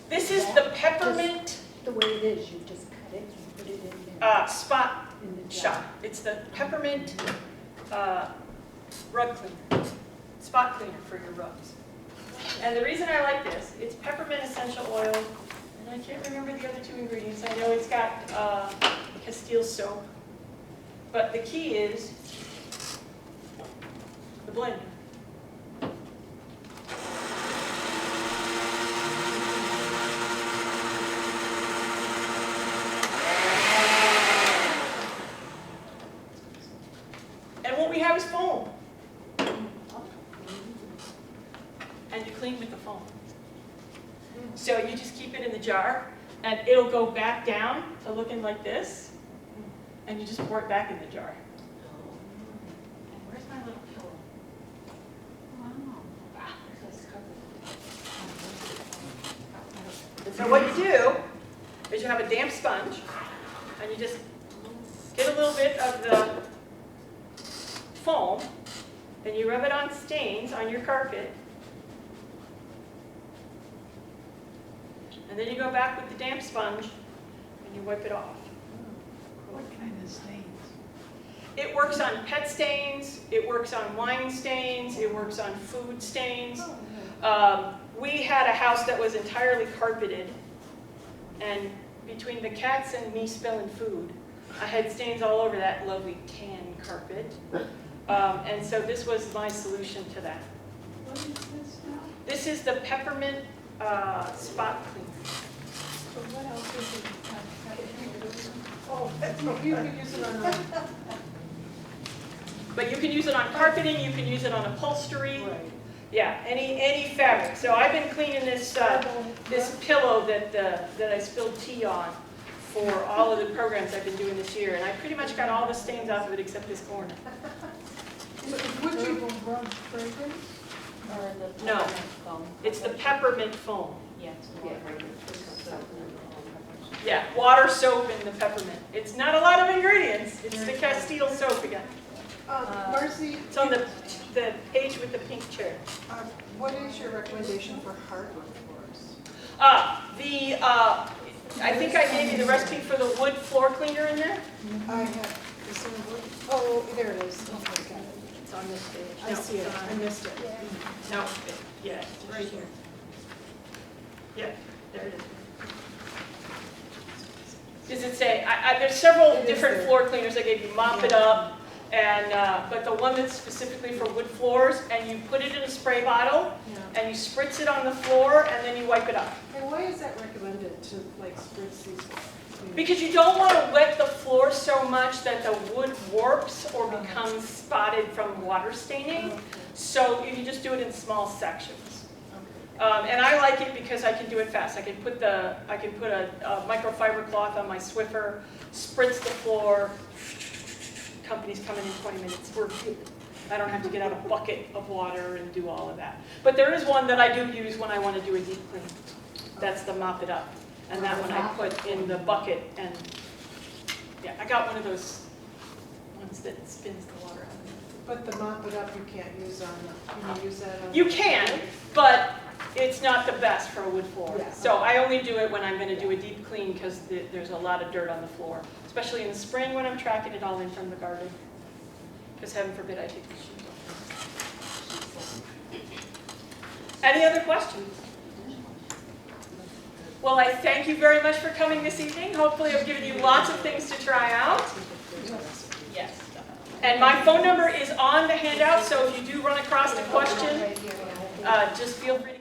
This is the peppermint The way it is, you just cut it and put it in there. spot In the jar. shot. It's the peppermint rug cleaner, spot cleaner for your rugs. And the reason I like this, it's peppermint essential oil, and I can't remember the other two ingredients. I know it's got Castile soap, but the key is the blender. And what we have is foam. And you clean with the foam. So you just keep it in the jar, and it'll go back down to looking like this, and you just pour it back in the jar. And where's my little pillow? And so what you do is you have a damp sponge, and you just get a little bit of the foam, and you rub it on stains on your carpet, and then you go back with the damp sponge and you wipe it off. What kind of stains? It works on pet stains, it works on wine stains, it works on food stains. We had a house that was entirely carpeted, and between the cats and me spilling food, I had stains all over that lovely tan carpet. And so this was my solution to that. What is this now? This is the peppermint spot cleaner. So what else is it? Oh, you could use it on But you can use it on carpeting, you can use it on upholstery. Right. Yeah, any fabric. So I've been cleaning this this pillow that I spilled tea on for all of the programs I've been doing this year, and I pretty much got all the stains off of it except this corner. Would you run fragrance? Or the No. peppermint foam. It's the peppermint foam. Yeah. Yeah, water, soap, and the peppermint. It's not a lot of ingredients. It's the Castile soap again. Marcy, It's on the page with the pink chair. what is your recommendation for hardwood floors? I think I gave you the recipe for the wood floor cleaner in there. I have, is there wood? Oh, there it is. Oh, my God. It's on this page. I see it, I missed it. No, yeah, it's right here. Yeah, there it is. Does it say, there's several It is different there. floor cleaners. I gave you Mop It Up, and, but the one that's specifically for wood floors, and you put it in a spray bottle, Yeah. and you spritz it on the floor, and then you wipe it up. And why is that recommended to like spritz these? Because you don't want to wet the floor so much that the wood warps or becomes spotted from water staining. So you just do it in small sections. And I like it because I can do it fast. I can put a microfiber cloth on my Swiffer, spritz the floor. Company's coming in 20 minutes. We're good. I don't have to get out a bucket of water and do all of that. But there is one that I do use when I want to do a deep clean. That's the Mop It Up. And that one I put in the bucket, and yeah, I got one of those ones that spins the water out. But the Mop It Up you can't use on, can you use that on? You can, but it's not the best for a wood floor. Yeah. So I only do it when I'm going to do a deep clean because there's a lot of dirt on the floor, especially in the spring when I'm tracking it all in from the garden. Because heaven forbid I take the shoes off. Any other questions? Well, I thank you very much for coming this evening. Hopefully I've given you lots of things to try out. Yes. And my phone number is on the handout, so if you do run across a question, just feel free to